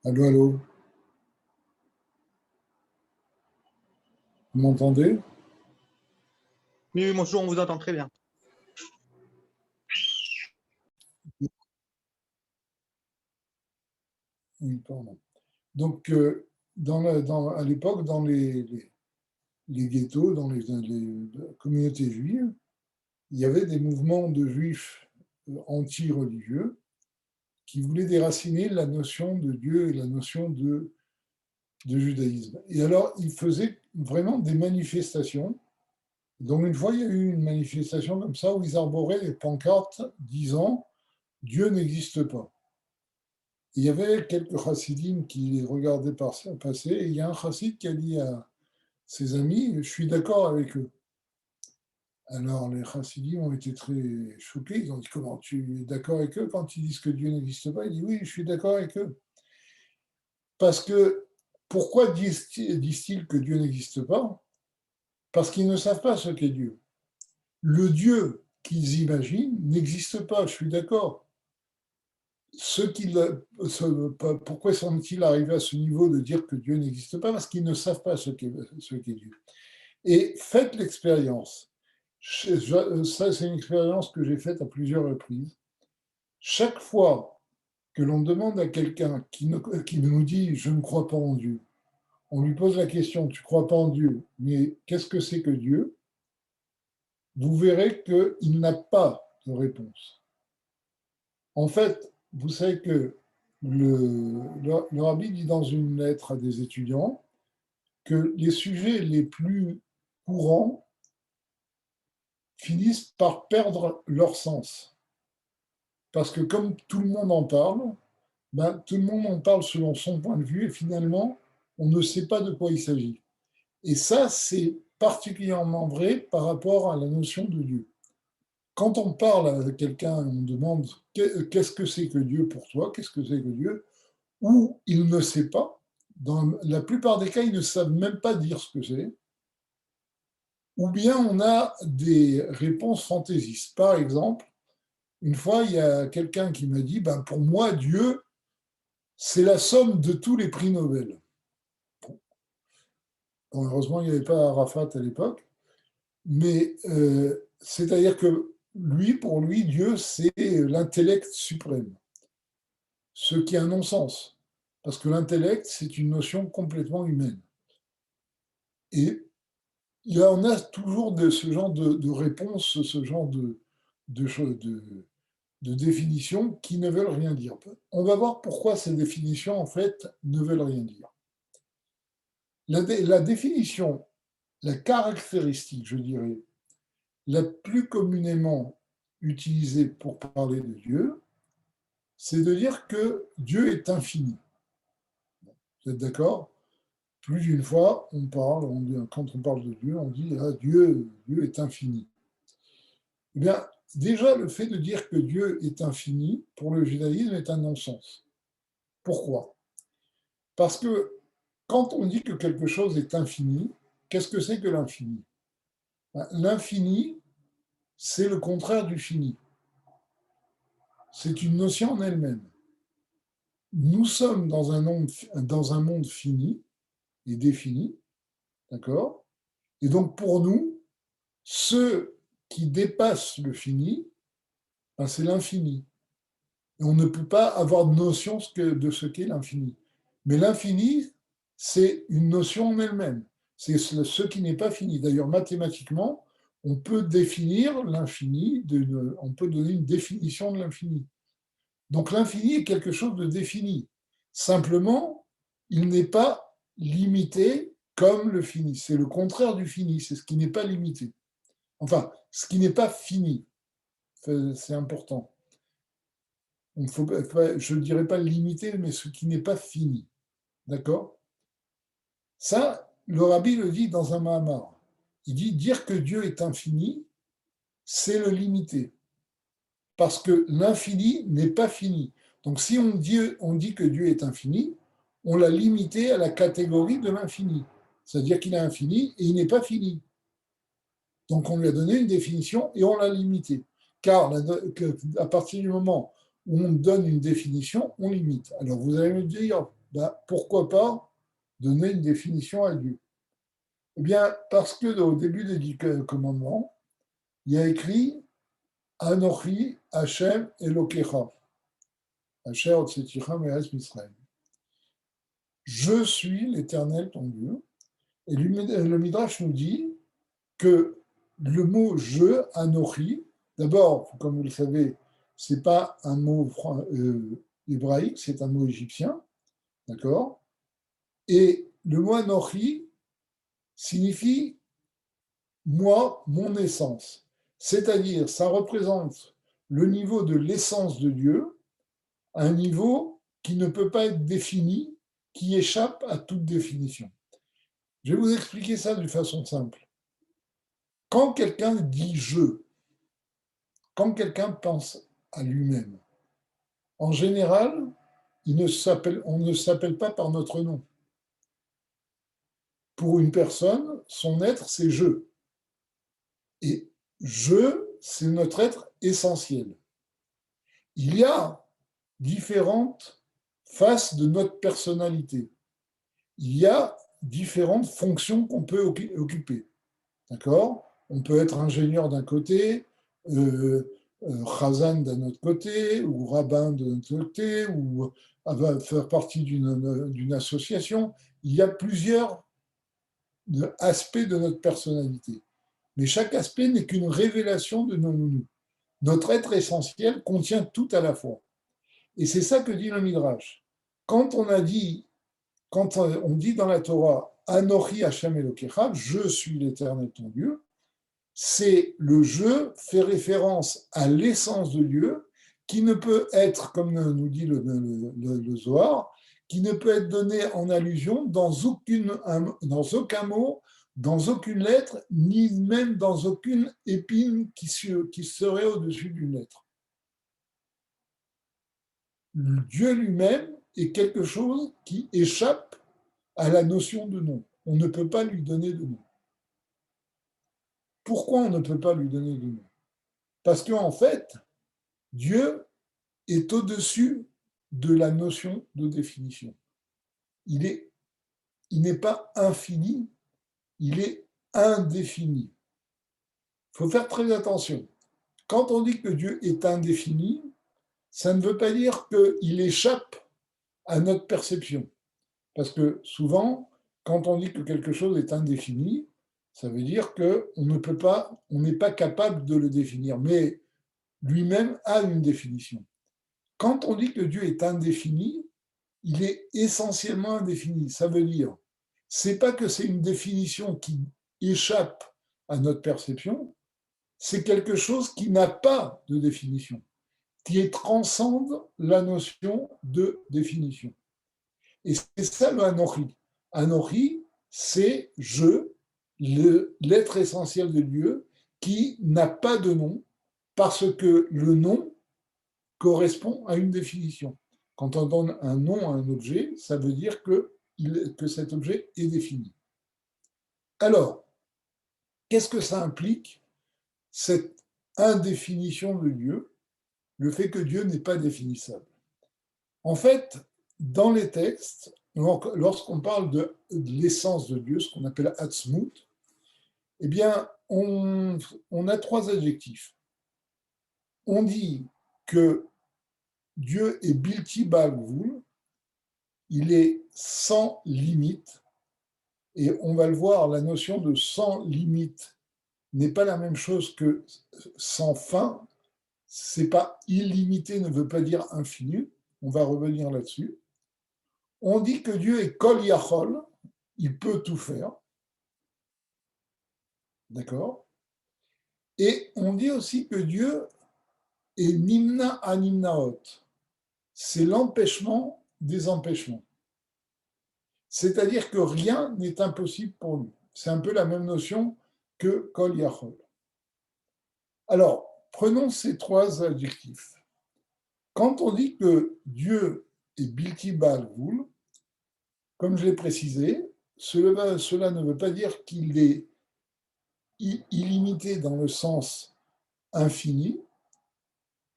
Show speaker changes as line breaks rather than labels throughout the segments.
Allô, allô, vous m'entendez?
Oui, oui, bonjour, on vous entend très bien.
Oui, pardon. Donc, à l'époque, dans les ghettos, dans les communautés juives, il y avait des mouvements de juifs anti-religieux qui voulaient déraciner la notion de Dieu et la notion de judaïsme. Et alors, ils faisaient vraiment des manifestations. Donc, une fois, il y a eu une manifestation comme ça où ils arboraient des pancartes disant Dieu n'existe pas. Il y avait quelques chassidim qui les regardaient passer, et il y a un chassid qui a dit à ses amis, je suis d'accord avec eux. Alors les chassidim ont été très choqués, ils ont dit, comment tu es d'accord avec eux quand ils disent que Dieu n'existe pas? Il dit, oui, je suis d'accord avec eux. Parce que, pourquoi disent-ils que Dieu n'existe pas? Parce qu'ils ne savent pas ce qu'est Dieu. Le Dieu qu'ils imaginent n'existe pas, je suis d'accord. Pourquoi sont-ils arrivés à ce niveau de dire que Dieu n'existe pas? Parce qu'ils ne savent pas ce qu'est Dieu. Et faites l'expérience. Ça, c'est une expérience que j'ai faite à plusieurs reprises. Chaque fois que l'on demande à quelqu'un qui nous dit je ne crois pas en Dieu, on lui pose la question tu ne crois pas en Dieu, mais qu'est-ce que c'est que Dieu? Vous verrez qu'il n'a pas de réponse. En fait, vous savez que le rabbi dit dans une lettre à des étudiants que les sujets les plus courants finissent par perdre leur sens. Parce que comme tout le monde en parle, ben, tout le monde en parle selon son point de vue et finalement, on ne sait pas de quoi il s'agit. Et ça, c'est particulièrement vrai par rapport à la notion de Dieu. Quand on parle à quelqu'un, on demande qu'est-ce que c'est que Dieu pour toi, qu'est-ce que c'est que Dieu, ou il ne sait pas. Dans la plupart des cas, ils ne savent même pas dire ce que c'est. Ou bien on a des réponses fantaisistes. Par exemple, une fois, il y a quelqu'un qui m'a dit ben, pour moi, Dieu, c'est la somme de tous les prix Nobel. Bon, heureusement, il n'y avait pas Arafat à l'époque. Mais c'est-à-dire que lui, pour lui, Dieu, c'est l'intellect suprême. Ce qui est un non-sens. Parce que l'intellect, c'est une notion complètement humaine. Et on a toujours ce genre de réponses, ce genre de, choses, de définitions qui ne veulent rien dire. On va voir pourquoi ces définitions, en fait, ne veulent rien dire. La définition, la caractéristique, je dirais, la plus communément utilisée pour parler de Dieu, c'est de dire que Dieu est infini. Vous êtes d'accord? Plus d'une fois, quand on parle de Dieu, on dit ah, Dieu est infini. Eh bien, déjà, le fait de dire que Dieu est infini, pour le judaïsme, est un non-sens. Pourquoi? Parce que quand on dit que quelque chose est infini, qu'est-ce que c'est que l'infini? L'infini, c'est le contraire du fini. C'est une notion en elle-même. Nous sommes dans un monde fini et défini, d'accord? Et donc pour nous, ce qui dépasse le fini, ben, c'est l'infini. Et on ne peut pas avoir de notion de ce qu'est l'infini. Mais l'infini, c'est une notion en elle-même. C'est ce qui n'est pas fini. D'ailleurs, mathématiquement, on peut définir l'infini, on peut donner une définition de l'infini. Donc l'infini est quelque chose de défini. Simplement, il n'est pas limité comme le fini. C'est le contraire du fini, c'est ce qui n'est pas limité. Enfin, ce qui n'est pas fini. C'est important. Je ne dirais pas limité, mais ce qui n'est pas fini. D'accord? Ça, le rabbi le dit dans un Mahamar. Il dit dire que Dieu est infini, c'est le limiter. Parce que l'infini n'est pas fini. Donc si on dit que Dieu est infini, on l'a limité à la catégorie de l'infini. C'est-à-dire qu'il est infini et il n'est pas fini. Donc on lui a donné une définition et on l'a limité. Car à partir du moment où on donne une définition, on limite. Alors vous allez me dire, pourquoi pas donner une définition à Dieu? Eh bien, parce que au début des 10 commandements, il y a écrit Anochi Hashem Elokecha, Asher Hotzeticha Me'eretz Misraël. Je suis l'Éternel ton Dieu. Et le Midrash nous dit que le mot je, Anochi, d'abord, comme vous le savez, ce n'est pas un mot hébraïque, c'est un mot égyptien, d'accord? Et le mot Anochi signifie moi, mon essence. C'est-à-dire, ça représente le niveau de l'essence de Dieu, un niveau qui ne peut pas être défini, qui échappe à toute définition. Je vais vous expliquer ça d'une façon simple. Quand quelqu'un dit je, quand quelqu'un pense à lui-même, en général, on ne s'appelle pas par notre nom. Pour une personne, son être, c'est je. Et je, c'est notre être essentiel. Il y a différentes faces de notre personnalité. Il y a différentes fonctions qu'on peut occuper. D'accord? On peut être ingénieur d'un côté, Khazan d'un autre côté, ou rabbin de l'autre côté, ou faire partie d'une association. Il y a plusieurs aspects de notre personnalité. Mais chaque aspect n'est qu'une révélation de nous. Notre être essentiel contient tout à la fois. Et c'est ça que dit le Midrash. Quand on dit dans la Torah, Anochi Hashem Elokecha, je suis l'Éternel ton Dieu, c'est le je fait référence à l'essence de Dieu qui ne peut être, comme nous dit le Zohar, qui ne peut être donné en allusion dans aucun mot, dans aucune lettre, ni même dans aucune épine qui serait au-dessus d'une lettre. Dieu lui-même est quelque chose qui échappe à la notion de nom. On ne peut pas lui donner de nom. Pourquoi on ne peut pas lui donner de nom? Parce qu'en fait, Dieu est au-dessus de la notion de définition. Il n'est pas infini, il est indéfini. Il faut faire très attention. Quand on dit que Dieu est indéfini, ça ne veut pas dire qu'il échappe à notre perception. Parce que souvent, quand on dit que quelque chose est indéfini, ça veut dire qu'on ne peut pas, on n'est pas capable de le définir. Mais lui-même a une définition. Quand on dit que Dieu est indéfini, il est essentiellement indéfini. Ça veut dire, c'est pas que c'est une définition qui échappe à notre perception, c'est quelque chose qui n'a pas de définition, qui transcende la notion de définition. Et c'est ça le Anochi. Anochi, c'est je, l'être essentiel de Dieu, qui n'a pas de nom, parce que le nom correspond à une définition. Quand on donne un nom à un objet, ça veut dire que cet objet est défini. Alors, qu'est-ce que ça implique, cette indéfinition de Dieu, le fait que Dieu n'est pas définissable? En fait, dans les textes, lorsqu'on parle de l'essence de Dieu, ce qu'on appelle Atzmut, eh bien, on a trois adjectifs. On dit que Dieu est Bilti Baal Gvul, il est sans limite, et on va le voir, la notion de sans limite n'est pas la même chose que sans fin. C'est pas illimité, ne veut pas dire infini. On va revenir là-dessus. On dit que Dieu est Kol Yachol, il peut tout faire. D'accord? Et on dit aussi que Dieu est Nimna Animnaot. C'est l'empêchement des empêchements. C'est-à-dire que rien n'est impossible pour lui. C'est un peu la même notion que Kol Yachol. Alors, prenons ces trois adjectifs. Quand on dit que Dieu est Bilti Baal Gvul, comme je l'ai précisé, cela ne veut pas dire qu'il est illimité dans le sens infini.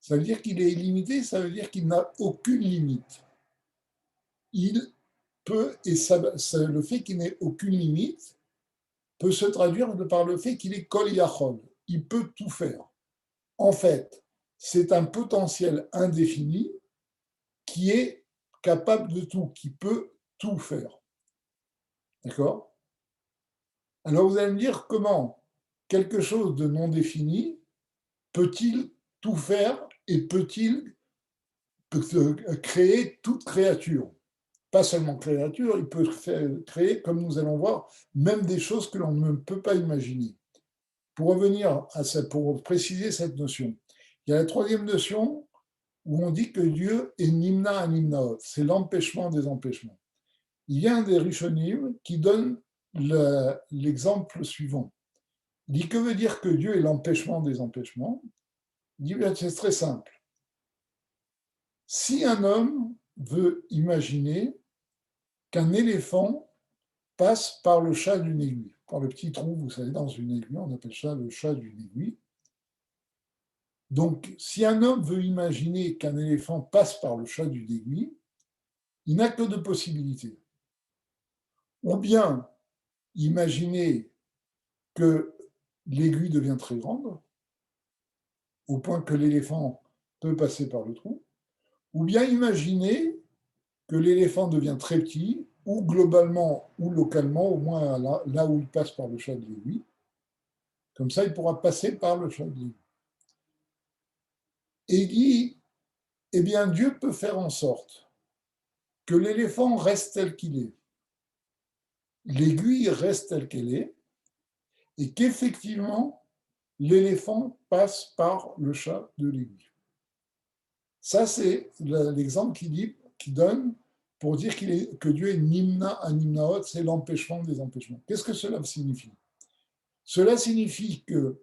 Ça veut dire qu'il est illimité, ça veut dire qu'il n'a aucune limite. Il peut, et le fait qu'il n'ait aucune limite, peut se traduire par le fait qu'il est kol yachol. Il peut tout faire. En fait, c'est un potentiel indéfini qui est capable de tout, qui peut tout faire. D'accord? Alors vous allez me dire comment quelque chose de non défini peut-il tout faire et peut-il créer toute créature? Pas seulement créature, il peut créer, comme nous allons voir, même des choses que l'on ne peut pas imaginer. Pour revenir à ça, pour préciser cette notion, il y a la troisième notion où on dit que Dieu est nimna animnaot, c'est l'empêchement des empêchements. Il y a un des Rishonim qui donne l'exemple suivant. Il dit, que veut dire que Dieu est l'empêchement des empêchements? Il dit, c'est très simple. Si un homme veut imaginer qu'un éléphant passe par le chat d'une aiguille, par le petit trou, vous savez, dans une aiguille, on appelle ça le chat d'une aiguille. Donc, si un homme veut imaginer qu'un éléphant passe par le chat d'une aiguille, il n'a que deux possibilités. Ou bien imaginer que l'aiguille devient très grande, au point que l'éléphant peut passer par le trou, ou bien imaginer que l'éléphant devient très petit, ou globalement ou localement, au moins là où il passe par le chat de l'aiguille. Comme ça, il pourra passer par le chat de l'aiguille. Et il dit, eh bien, Dieu peut faire en sorte que l'éléphant reste tel qu'il est, l'aiguille reste telle qu'elle est, et qu'effectivement, l'éléphant passe par le chat de l'aiguille. Ça, c'est l'exemple qui donne pour dire que Dieu est nimna animnaot, c'est l'empêchement des empêchements. Qu'est-ce que cela signifie? Cela signifie que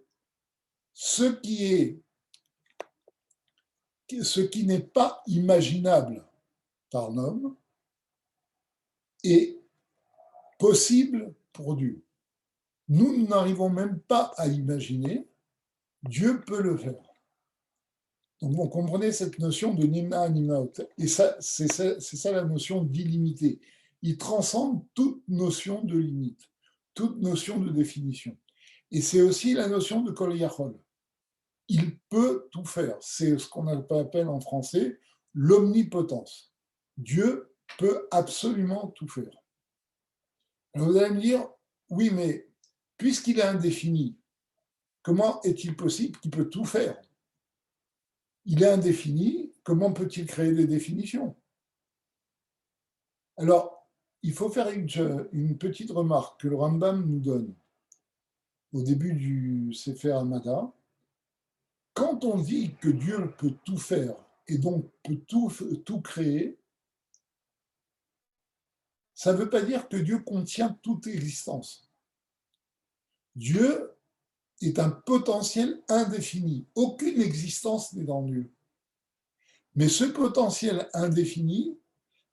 ce qui n'est pas imaginable par l'homme est possible pour Dieu. Nous n'arrivons même pas à imaginer, Dieu peut le faire. Donc vous comprenez cette notion de nimna animaot. Et ça, c'est ça la notion d'illimité. Il transcende toute notion de limite, toute notion de définition. Et c'est aussi la notion de kol yachol. Il peut tout faire. C'est ce qu'on appelle en français l'omnipotence. Dieu peut absolument tout faire. Alors vous allez me dire, oui, mais puisqu'il est indéfini, comment est-il possible qu'il peut tout faire? Il est indéfini, comment peut-il créer des définitions? Alors, il faut faire une petite remarque que le Rambam nous donne au début du Sefer Hamada. Quand on dit que Dieu peut tout faire et donc peut tout créer, ça ne veut pas dire que Dieu contient toute existence. Dieu est un potentiel indéfini. Aucune existence n'est dans Dieu. Mais ce potentiel indéfini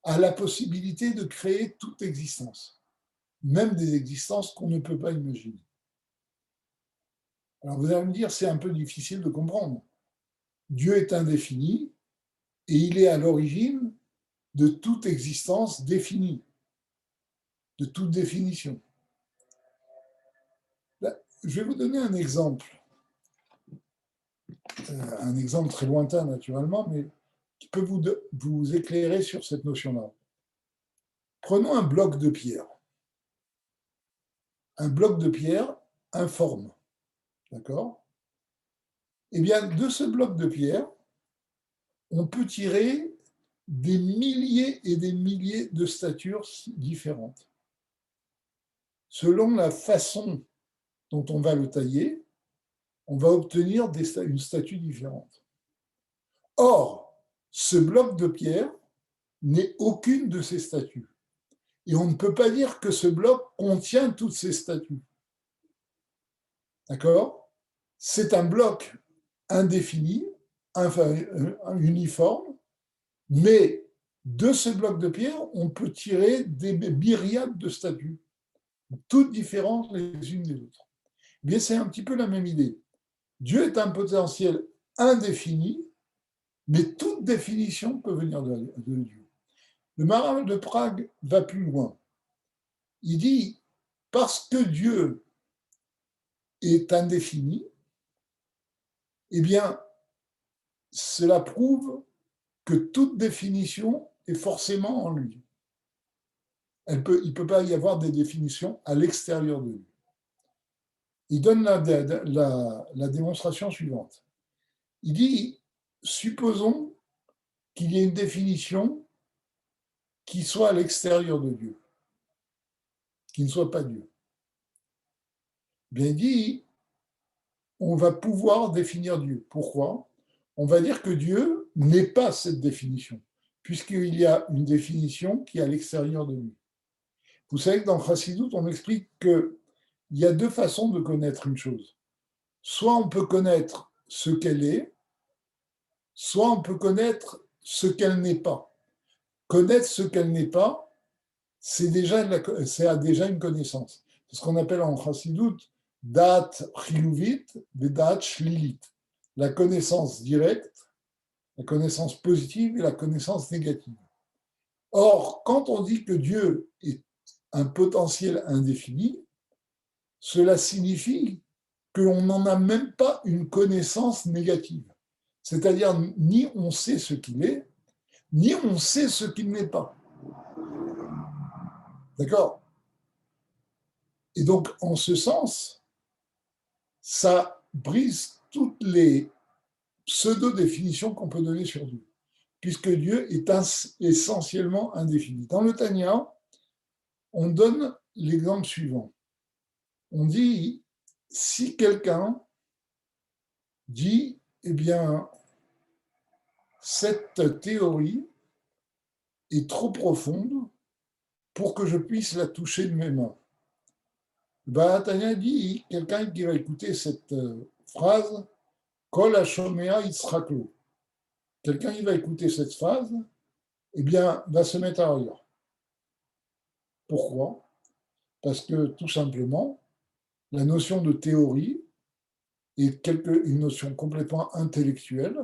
a la possibilité de créer toute existence, même des existences qu'on ne peut pas imaginer. Alors vous allez me dire, c'est un peu difficile de comprendre. Dieu est indéfini et il est à l'origine de toute existence définie, de toute définition. Je vais vous donner un exemple très lointain naturellement, mais qui peut vous éclairer sur cette notion-là. Prenons un bloc de pierre. Un bloc de pierre informe. D'accord? Eh bien, de ce bloc de pierre, on peut tirer des milliers et des milliers de statures différentes. Selon la façon dont on va le tailler, on va obtenir une statue différente. Or, ce bloc de pierre n'est aucune de ces statues. Et on ne peut pas dire que ce bloc contient toutes ces statues. D'accord? C'est un bloc indéfini, uniforme, mais de ce bloc de pierre, on peut tirer des myriades de statues, toutes différentes les unes des autres. Mais c'est un petit peu la même idée. Dieu est un potentiel indéfini, mais toute définition peut venir de Dieu. Le Maharal de Prague va plus loin. Il dit, parce que Dieu est indéfini, eh bien, cela prouve que toute définition est forcément en lui. Il ne peut pas y avoir des définitions à l'extérieur de lui. Il donne la démonstration suivante. Il dit, supposons qu'il y ait une définition qui soit à l'extérieur de Dieu, qui ne soit pas Dieu. Bien, il dit, on va pouvoir définir Dieu. Pourquoi ? On va dire que Dieu n'est pas cette définition, puisqu'il y a une définition qui est à l'extérieur de lui. Vous savez que dans Chassidut, on explique qu'il y a deux façons de connaître une chose. Soit on peut connaître ce qu'elle est, soit on peut connaître ce qu'elle n'est pas. Connaître ce qu'elle n'est pas, c'est déjà une connaissance. C'est ce qu'on appelle en Chassidut dat chiluvit et dat shlilit. La connaissance directe, la connaissance positive et la connaissance négative. Or, quand on dit que Dieu est un potentiel indéfini, cela signifie qu'on n'en a même pas une connaissance négative. C'est-à-dire, ni on sait ce qu'il est, ni on sait ce qu'il n'est pas. D'accord ? Et donc, en ce sens, ça brise toutes les pseudo-définitions qu'on peut donner sur Dieu, puisque Dieu est essentiellement indéfini. Dans le Tanya, on donne l'exemple suivant. On dit, si quelqu'un dit, eh bien, cette théorie est trop profonde pour que je puisse la toucher de mes mains. Tanya dit, quelqu'un qui va écouter cette phrase, Kol HaShomea Yitzchaklo. Quelqu'un qui va écouter cette phrase, eh bien, va se mettre à rire. Pourquoi ? Parce que, tout simplement, la notion de théorie est une notion complètement intellectuelle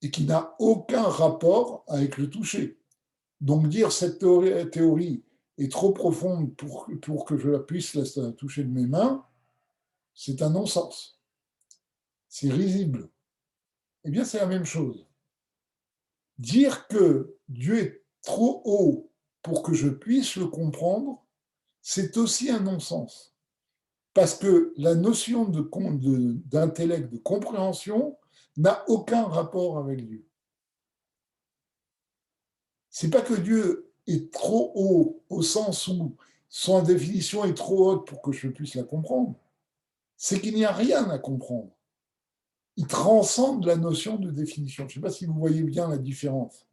et qui n'a aucun rapport avec le toucher. Donc, dire cette théorie est trop profonde pour que je la puisse la toucher de mes mains, c'est un non-sens. C'est risible. Eh bien, c'est la même chose. Dire que Dieu est trop haut pour que je puisse le comprendre, c'est aussi un non-sens. Parce que la notion d'intellect, de compréhension, n'a aucun rapport avec Dieu. C'est pas que Dieu est trop haut au sens où son définition est trop haute pour que je puisse la comprendre. C'est qu'il n'y a rien à comprendre. Il transcende la notion de définition. Je ne sais pas si vous voyez bien la différence.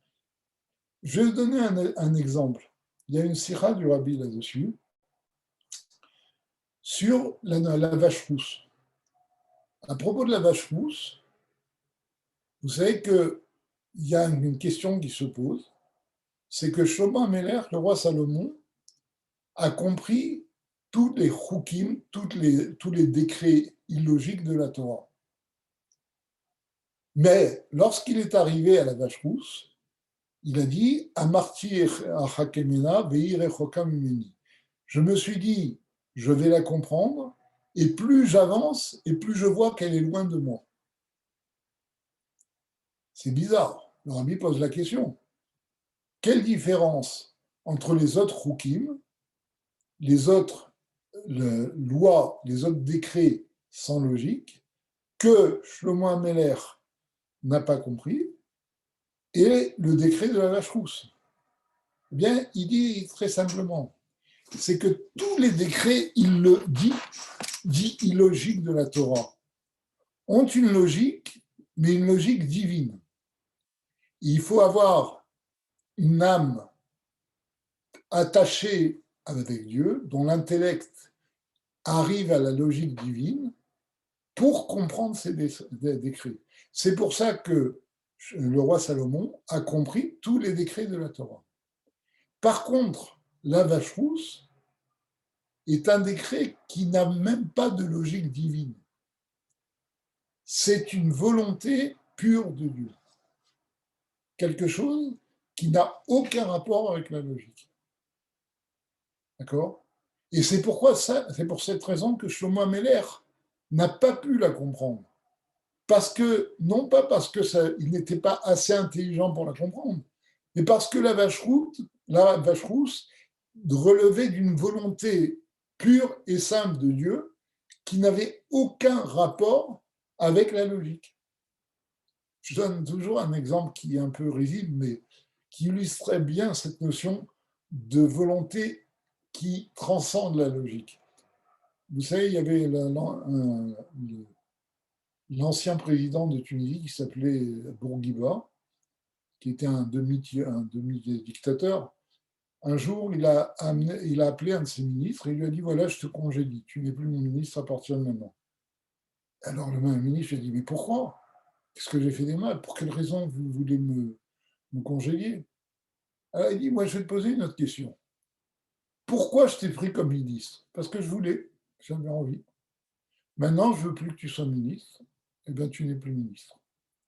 Je vais vous donner un exemple. Il y a une sira du Rabbi là-dessus, sur la vache rousse. À propos de la vache rousse, vous savez qu'il y a une question qui se pose, c'est que Shlomo HaMelech, le roi Salomon, a compris tous les chukim, tous les décrets illogiques de la Torah. Mais lorsqu'il est arrivé à la vache rousse, il a dit « Amarti achakemena ve'irechoka mimeni » Je me suis dit, je vais la comprendre, et plus j'avance, et plus je vois qu'elle est loin de moi. C'est bizarre. Le Rabbi pose la question. Quelle différence entre les autres chukim, les autres lois, les autres décrets sans logique, que Shlomo HaMelech n'a pas compris, et le décret de la vache rousse? Eh bien, il dit très simplement, c'est que tous les décrets, il le dit illogiques de la Torah, ont une logique, mais une logique divine. Il faut avoir une âme attachée avec Dieu, dont l'intellect arrive à la logique divine pour comprendre ces décrets. C'est pour ça que le roi Salomon a compris tous les décrets de la Torah. Par contre, la vache rousse est un décret qui n'a même pas de logique divine. C'est une volonté pure de Dieu. Quelque chose qui n'a aucun rapport avec la logique. D'accord? Et c'est pour cette raison que Shlomo Ameler n'a pas pu la comprendre. Non pas parce qu'il n'était pas assez intelligent pour la comprendre, mais parce que la vache rousse relevait d'une volonté pure et simple de Dieu qui n'avait aucun rapport avec la logique. Je donne toujours un exemple qui est un peu risible, mais qui illustrait bien cette notion de volonté qui transcende la logique. Vous savez, il y avait l'ancien président de Tunisie qui s'appelait Bourguiba, qui était un demi-dictateur. Un jour, il a appelé un de ses ministres et il lui a dit, voilà, je te congédie, tu n'es plus mon ministre à partir de maintenant. Alors le même ministre lui a dit, mais pourquoi? Qu'est-ce que j'ai fait des mal? Pour quelle raison vous voulez me congédier? Alors il dit, moi je vais te poser une autre question. Pourquoi je t'ai pris comme ministre? Parce que je voulais, j'avais envie. Maintenant, je veux plus que tu sois ministre, eh bien tu n'es plus ministre.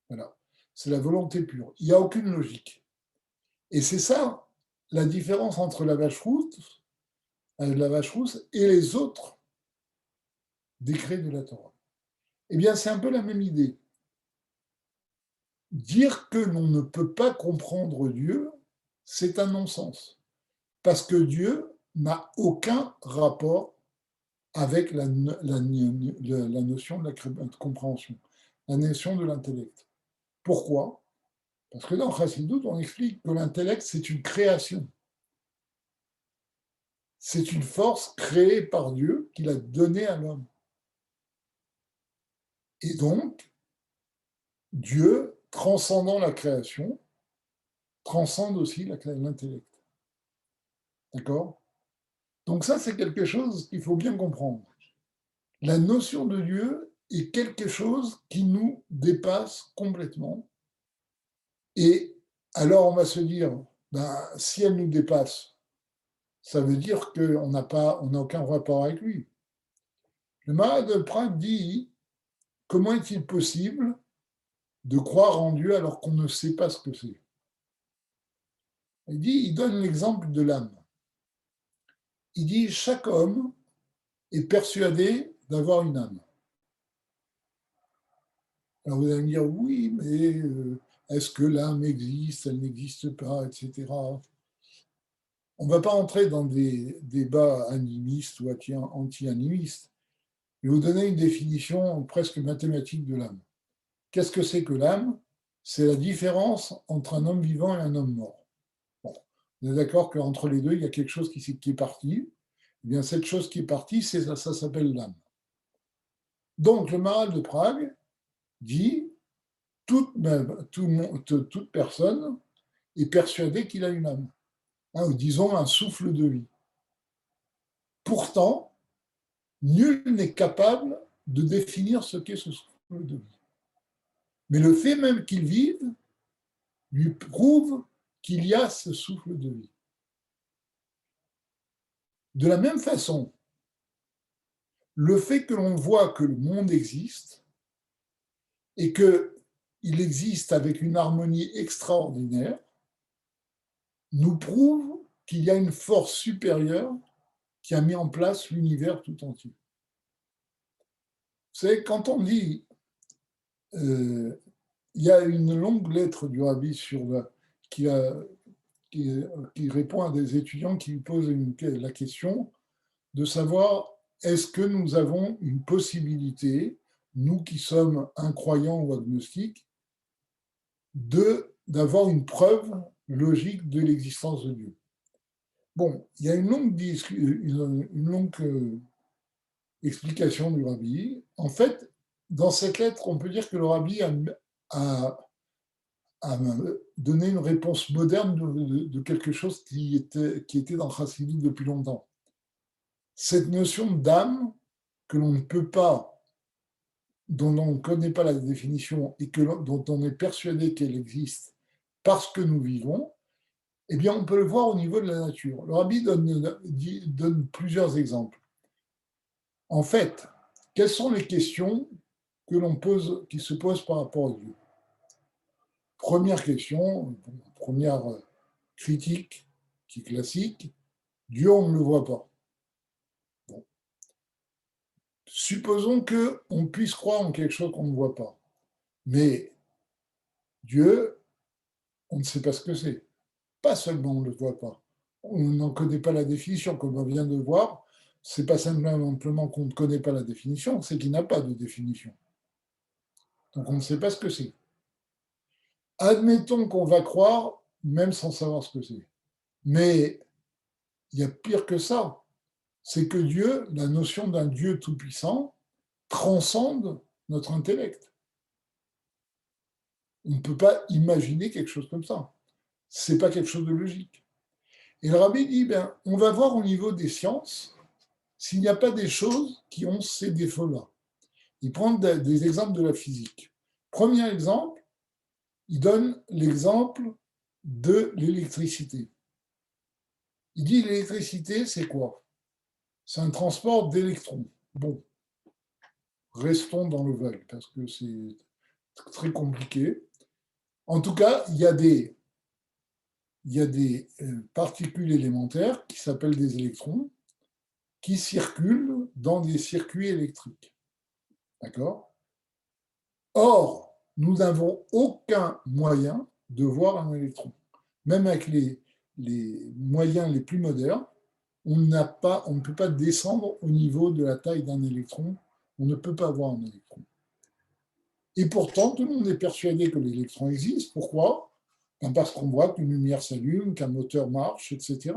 Voilà. C'est la volonté pure. Il n'y a aucune logique. Et c'est ça la différence entre la vache rousse et les autres décrets de la Torah. Eh bien, c'est un peu la même idée. Dire que l'on ne peut pas comprendre Dieu, c'est un non-sens. Parce que Dieu n'a aucun rapport avec la notion de la compréhension, la notion de l'intellect. Pourquoi? Parce que dans Chassidut, on explique que l'intellect, c'est une création. C'est une force créée par Dieu qu'il a donnée à l'homme. Et donc, Dieu, transcendant la création, transcende aussi l'intellect. D'accord? Donc ça, c'est quelque chose qu'il faut bien comprendre. La notion de Dieu est quelque chose qui nous dépasse complètement. Et alors, on va se dire, si elle nous dépasse, ça veut dire qu'on n'a aucun rapport avec lui. Le Maharal de Prague dit, comment est-il possible de croire en Dieu alors qu'on ne sait pas ce que c'est? Il donne l'exemple de l'âme. Il dit, chaque homme est persuadé d'avoir une âme. Alors vous allez me dire, oui, mais est-ce que l'âme existe, elle n'existe pas, etc. On ne va pas entrer dans des débats animistes ou anti-animistes. Je vais vous donner une définition presque mathématique de l'âme. Qu'est-ce que c'est que l'âme? C'est la différence entre un homme vivant et un homme mort. Bon, on est d'accord qu'entre les deux, il y a quelque chose qui est parti. Eh bien, cette chose qui est partie, ça s'appelle l'âme. Donc, le Maharal de Prague dit toute personne est persuadée qu'il a une âme, ou disons un souffle de vie. Pourtant, nul n'est capable de définir ce qu'est ce souffle de vie. Mais le fait même qu'il vive lui prouve qu'il y a ce souffle de vie. De la même façon, le fait que l'on voit que le monde existe et qu'il existe avec une harmonie extraordinaire nous prouve qu'il y a une force supérieure qui a mis en place l'univers tout entier. Vous savez, quand on dit, il y a une longue lettre du Rabbi qui répond à des étudiants qui lui posent la question de savoir est-ce que nous avons une possibilité, nous qui sommes incroyants ou agnostiques, d'avoir une preuve logique de l'existence de Dieu. Bon, il y a une longue explication du Rabbi. En fait, dans cette lettre, on peut dire que le Rabbi a donné une réponse moderne de quelque chose qui était dans Chassidut depuis longtemps. Cette notion d'âme que l'on ne peut pas, dont on ne connaît pas la définition et dont on est persuadé qu'elle existe parce que nous vivons, eh bien, on peut le voir au niveau de la nature. Le Rabbi donne plusieurs exemples. En fait, quelles sont les questions qui se posent par rapport à Dieu? Première question, première critique, qui est classique, Dieu, on ne le voit pas. Bon. Supposons qu'on puisse croire en quelque chose qu'on ne voit pas. Mais Dieu, on ne sait pas ce que c'est. Pas seulement on ne le voit pas, on n'en connaît pas la définition, comme on vient de voir. C'est pas simplement qu'on ne connaît pas la définition, c'est qu'il n'a pas de définition. Donc on ne sait pas ce que c'est. Admettons qu'on va croire, même sans savoir ce que c'est. Mais il y a pire que ça. C'est que Dieu, la notion d'un Dieu tout-puissant, transcende notre intellect. On ne peut pas imaginer quelque chose comme ça. Ce n'est pas quelque chose de logique. Et le rabbi dit, on va voir au niveau des sciences s'il n'y a pas des choses qui ont ces défauts-là. Il prend des exemples de la physique. Premier exemple, il donne l'exemple de l'électricité. Il dit l'électricité, c'est quoi? C'est un transport d'électrons. Bon, restons dans le vague parce que c'est très compliqué. En tout cas, il y a des particules élémentaires qui s'appellent des électrons qui circulent dans des circuits électriques. D'accord? Or, nous n'avons aucun moyen de voir un électron. Même avec les moyens les plus modernes, on ne peut pas descendre au niveau de la taille d'un électron. On ne peut pas voir un électron. Et pourtant, tout le monde est persuadé que l'électron existe. Pourquoi? Parce qu'on voit qu'une lumière s'allume, qu'un moteur marche, etc.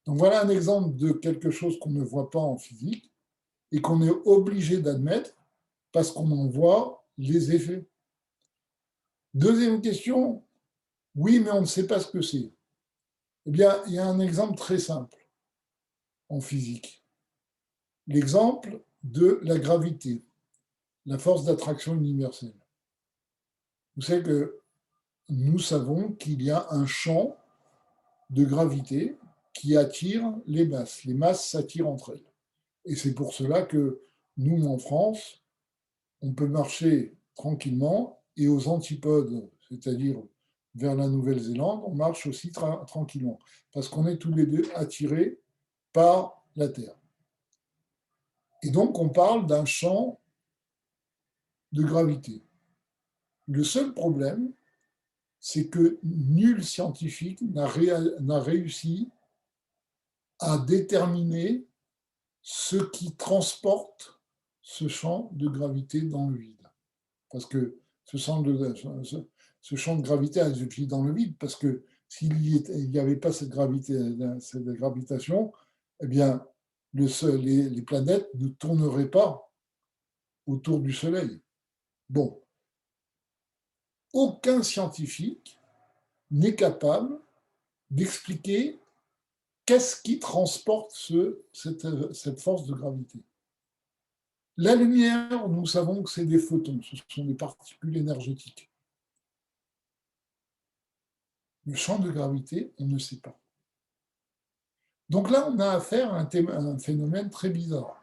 Donc voilà un exemple de quelque chose qu'on ne voit pas en physique et qu'on est obligé d'admettre parce qu'on en voit les effets. Deuxième question, oui, mais on ne sait pas ce que c'est. Eh bien, il y a un exemple très simple en physique. L'exemple de la gravité, la force d'attraction universelle. Vous savez que nous savons qu'il y a un champ de gravité qui attire les masses. Les masses s'attirent entre elles. Et c'est pour cela que nous, en France, on peut marcher tranquillement et aux antipodes, c'est-à-dire vers la Nouvelle-Zélande, on marche aussi tranquillement, parce qu'on est tous les deux attirés par la Terre. Et donc, on parle d'un champ de gravité. Le seul problème, c'est que nul scientifique n'a réussi à déterminer ce qui transporte ce champ de gravité dans le vide. Parce que ce champ de gravité a été dans le vide, parce que s'il n'y avait pas cette gravitation, eh bien, les planètes ne tourneraient pas autour du Soleil. Bon, aucun scientifique n'est capable d'expliquer qu'est-ce qui transporte cette force de gravité. La lumière, nous savons que c'est des photons, ce sont des particules énergétiques. Le champ de gravité, on ne sait pas. Donc là, on a affaire à un phénomène très bizarre.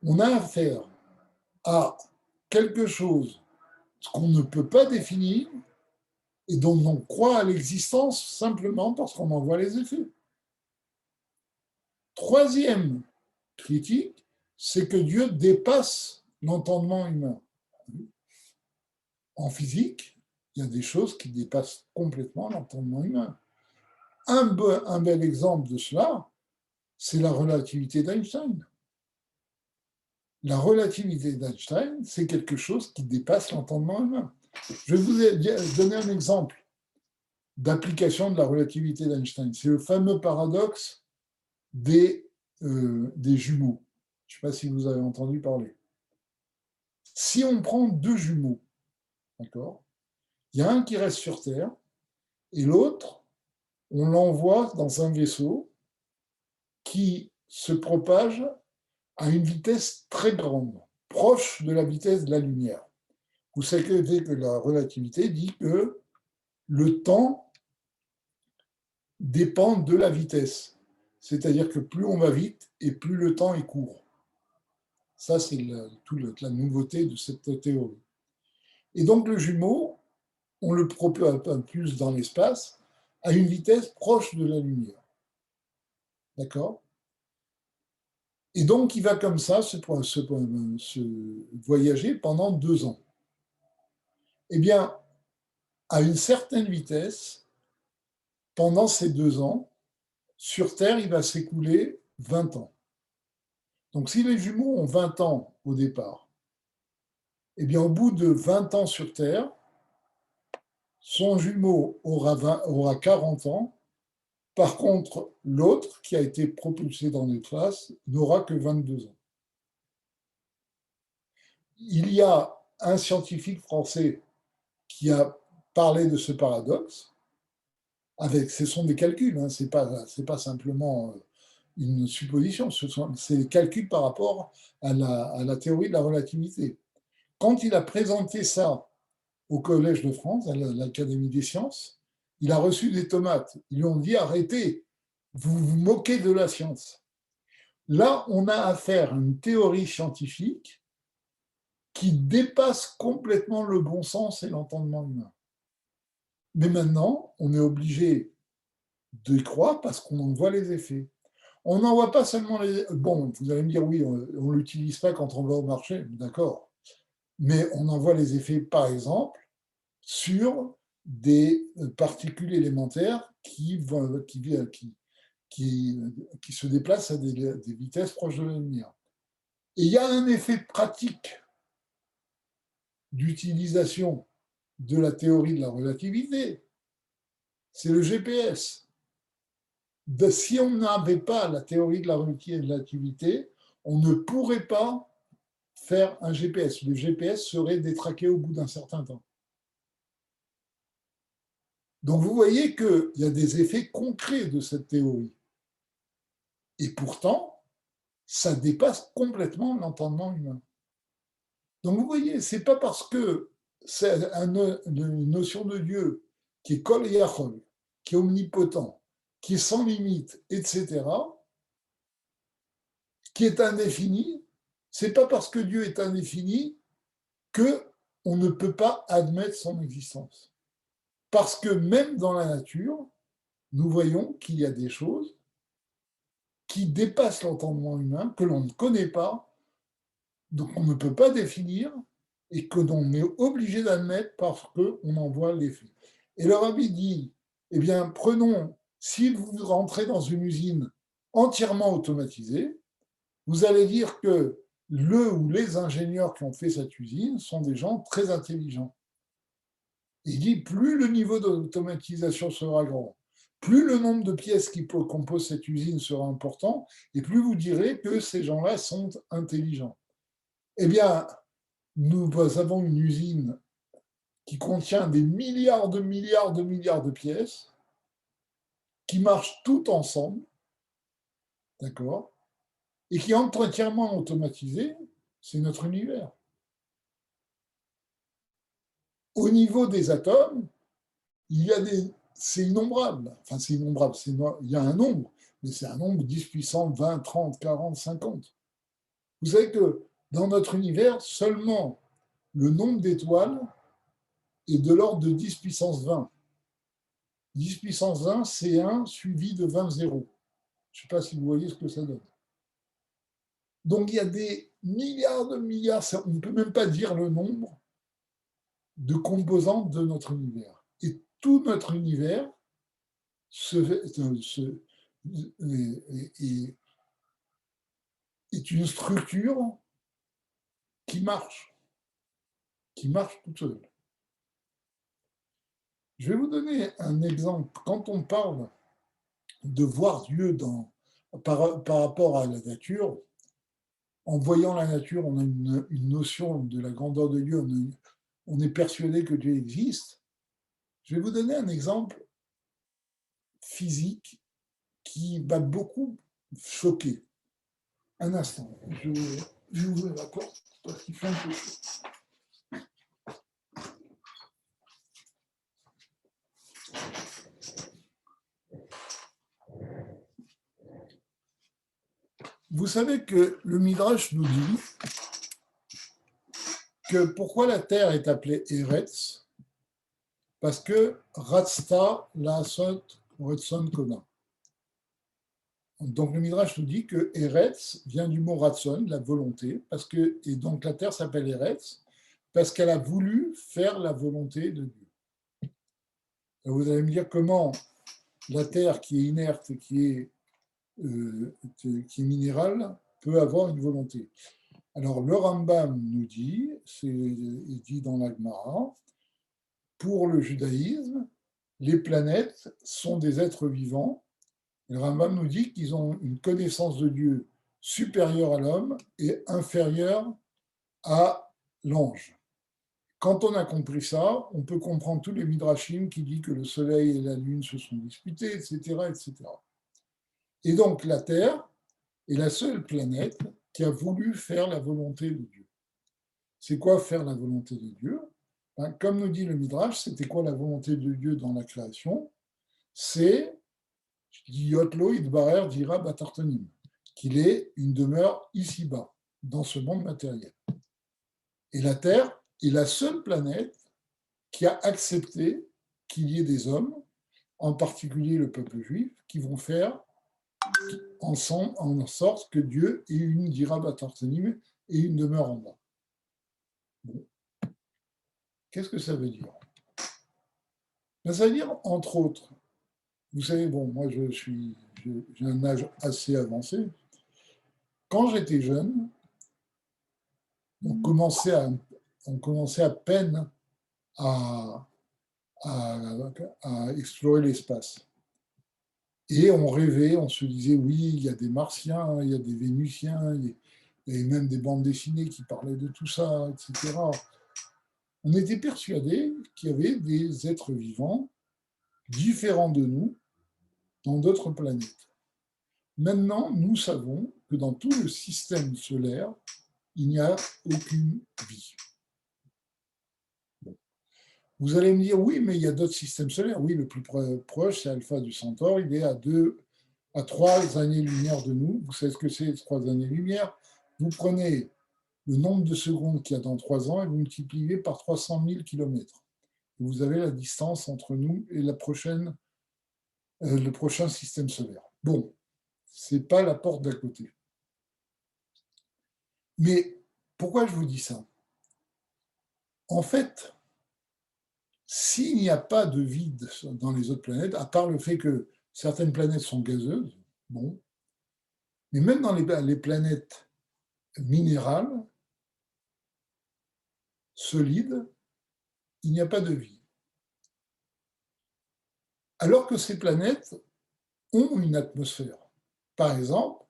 On a affaire à quelque chose qu'on ne peut pas définir et dont on croit à l'existence simplement parce qu'on en voit les effets. Troisième critique, c'est que Dieu dépasse l'entendement humain. En physique, il y a des choses qui dépassent complètement l'entendement humain. Un bel exemple de cela, c'est la relativité d'Einstein. La relativité d'Einstein, c'est quelque chose qui dépasse l'entendement humain. Je vais vous donner un exemple d'application de la relativité d'Einstein. C'est le fameux paradoxe des jumeaux. Je ne sais pas si vous avez entendu parler. Si on prend deux jumeaux, d'accord, il y a un qui reste sur Terre et l'autre, on l'envoie dans un vaisseau qui se propage à une vitesse très grande, proche de la vitesse de la lumière. Vous savez que la relativité dit que le temps dépend de la vitesse. C'est-à-dire que plus on va vite et plus le temps est court. Ça, c'est la nouveauté de cette théorie. Et donc, le jumeau, on le propulse dans l'espace à une vitesse proche de la lumière. D'accord? Et donc, il va comme ça se voyager pendant 2 ans. Eh bien, à une certaine vitesse, pendant ces 2 ans, sur Terre, il va s'écouler 20 ans. Donc, si les jumeaux ont 20 ans au départ, eh bien, au bout de 20 ans sur Terre, son jumeau aura 40 ans. Par contre, l'autre, qui a été propulsé dans l'espace, n'aura que 22 ans. Il y a un scientifique français qui a parlé de ce paradoxe. Ce sont des calculs, hein, ce n'est pas simplement une supposition, c'est des calculs par rapport à la théorie de la relativité. Quand il a présenté ça au Collège de France, à l'Académie des sciences, il a reçu des tomates. Ils lui ont dit « Arrêtez, vous vous moquez de la science ». Là, on a affaire à une théorie scientifique qui dépasse complètement le bon sens et l'entendement humain. Mais maintenant, on est obligé de croire parce qu'on en voit les effets. On n'en voit pas seulement les... Bon, vous allez me dire, oui, on ne l'utilise pas quand on va au marché, d'accord. Mais on en voit les effets, par exemple, sur des particules élémentaires qui se déplacent à des vitesses proches de la lumière. Et il y a un effet pratique d'utilisation de la théorie de la relativité, c'est le GPS. Si on n'avait pas la théorie de la relativité, on ne pourrait pas faire un GPS. Le GPS serait détraqué au bout d'un certain temps. Donc vous voyez qu'il y a des effets concrets de cette théorie. Et pourtant, ça dépasse complètement l'entendement humain. Donc vous voyez, ce n'est pas parce que c'est une notion de Dieu qui est Kol Yachol, qui est omnipotent, qui est sans limite, etc., qui est indéfini, c'est pas parce que Dieu est indéfini qu'on ne peut pas admettre son existence. Parce que même dans la nature, nous voyons qu'il y a des choses qui dépassent l'entendement humain, que l'on ne connaît pas, donc on ne peut pas définir, et que l'on est obligé d'admettre parce qu'on en voit l'effet. Et leur ami dit, eh bien, prenons, si vous rentrez dans une usine entièrement automatisée, vous allez dire que le ou les ingénieurs qui ont fait cette usine sont des gens très intelligents. Il dit, plus le niveau d'automatisation sera grand, plus le nombre de pièces qui composent cette usine sera important, et plus vous direz que ces gens-là sont intelligents. Eh bien, nous avons une usine qui contient des milliards de pièces qui marchent toutes ensemble, d'accord, et qui est entièrement automatisée, c'est notre univers. Au niveau des atomes, c'est innombrable. Enfin, c'est innombrable, il y a un nombre, mais c'est un nombre 10 puissance 20, 30, 40, 50. Vous savez que dans notre univers, seulement le nombre d'étoiles est de l'ordre de 10 puissance 20. 10 puissance 20, c'est 1 suivi de 20 zéros. Je ne sais pas si vous voyez ce que ça donne. Donc, il y a des milliards, on ne peut même pas dire le nombre de composantes de notre univers. Et tout notre univers est une structure qui marche toute seule. Je vais vous donner un exemple. Quand on parle de voir Dieu par rapport à la nature, en voyant la nature, on a une notion de la grandeur de Dieu, on est persuadé que Dieu existe. Je vais vous donner un exemple physique qui va beaucoup choquer. Un instant, je vais ouvrir la porte parce qu'il fait un peu chaud. Vous savez que le Midrash nous dit que pourquoi la terre est appelée Eretz, parce que Ratsta Lasot Retson Kona. Donc le Midrash nous dit que Eretz vient du mot Ratson, la volonté, et donc la terre s'appelle Eretz, parce qu'elle a voulu faire la volonté de Dieu. Alors vous allez me dire comment la terre qui est inerte, qui est minérale, peut avoir une volonté. Alors le Rambam nous dit, il dit dans la Gemara, pour le judaïsme, les planètes sont des êtres vivants. Le Rambam nous dit qu'ils ont une connaissance de Dieu supérieure à l'homme et inférieure à l'ange. Quand on a compris ça, on peut comprendre tous les midrashim qui disent que le soleil et la lune se sont disputés, etc., etc. Et donc la Terre est la seule planète qui a voulu faire la volonté de Dieu. C'est quoi faire la volonté de Dieu? Comme nous dit le midrash, c'était quoi la volonté de Dieu dans la création? C'est Yotlo Idbarer dira Batartonim, qu'il est une demeure ici-bas, dans ce monde matériel. Et la Terre est la seule planète qui a accepté qu'il y ait des hommes, en particulier le peuple juif, qui vont faire ensemble en sorte que Dieu ait une dira Batartonim et une demeure en bas. Bon. Qu'est-ce que ça veut dire? Ça veut dire, entre autres, vous savez, bon, moi j'ai un âge assez avancé. Quand j'étais jeune, on commençait à peine à explorer l'espace. Et on rêvait, on se disait, oui, il y a des Martiens, il y a des Vénusiens, il y a même des bandes dessinées qui parlaient de tout ça, etc. On était persuadés qu'il y avait des êtres vivants différents de nous dans d'autres planètes. Maintenant, nous savons que dans tout le système solaire, il n'y a aucune vie. Bon. Vous allez me dire, oui, mais il y a d'autres systèmes solaires. Oui, le plus proche, c'est Alpha du Centaure. Il est à 3 années-lumière de nous. Vous savez ce que c'est, 3 années-lumière? Vous prenez le nombre de secondes qu'il y a dans 3 ans et vous multipliez par 300 000 kilomètres. Vous avez la distance entre nous et le prochain système solaire. Bon, ce n'est pas la porte d'à côté. Mais pourquoi je vous dis ça? En fait, s'il n'y a pas de vide dans les autres planètes, à part le fait que certaines planètes sont gazeuses, bon, mais même dans les planètes minérales, solides, il n'y a pas de vie. Alors que ces planètes ont une atmosphère. Par exemple,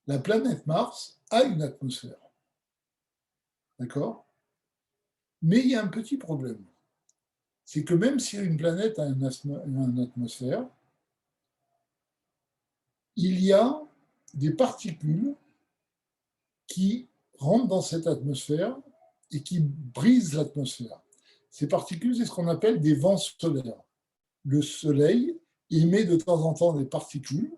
la planète Mars a une atmosphère. D'accord? Mais il y a un petit problème. C'est que même si une planète a une atmosphère, il y a des particules qui rentrent dans cette atmosphère et qui brisent l'atmosphère. Ces particules, c'est ce qu'on appelle des vents solaires. Le Soleil émet de temps en temps des particules,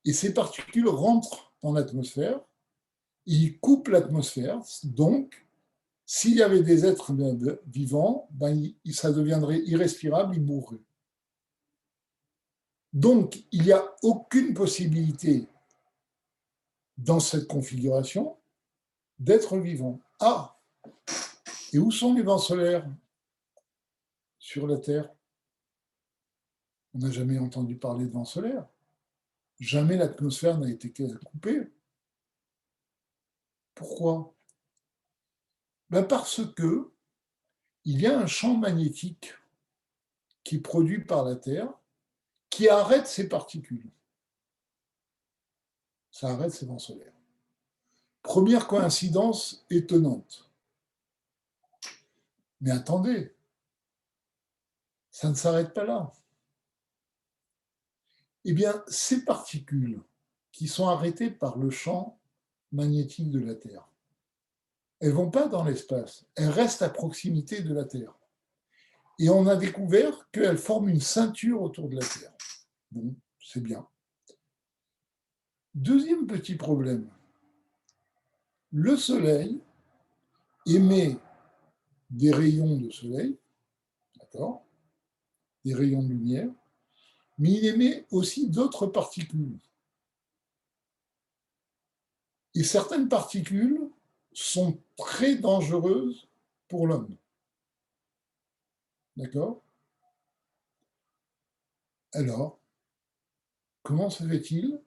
et ces particules rentrent dans l'atmosphère, ils coupent l'atmosphère, donc s'il y avait des êtres vivants, ça deviendrait irrespirable, ils mourraient. Donc, il n'y a aucune possibilité dans cette configuration d'être vivant. Ah, et où sont les vents solaires sur la Terre? On n'a jamais entendu parler de vents solaires. Jamais l'atmosphère n'a été coupée. Pourquoi? Parce que il y a un champ magnétique qui est produit par la Terre qui arrête ces particules. Ça arrête ces vents solaires. Première coïncidence étonnante. Mais attendez, ça ne s'arrête pas là. Eh bien, ces particules qui sont arrêtées par le champ magnétique de la Terre, elles ne vont pas dans l'espace, elles restent à proximité de la Terre. Et on a découvert qu'elles forment une ceinture autour de la Terre. Bon, c'est bien. Deuxième petit problème, le Soleil émet des rayons de soleil, d'accord, des rayons de lumière, mais il émet aussi d'autres particules. Et certaines particules sont très dangereuses pour l'homme. D'accord? Alors, comment se fait-il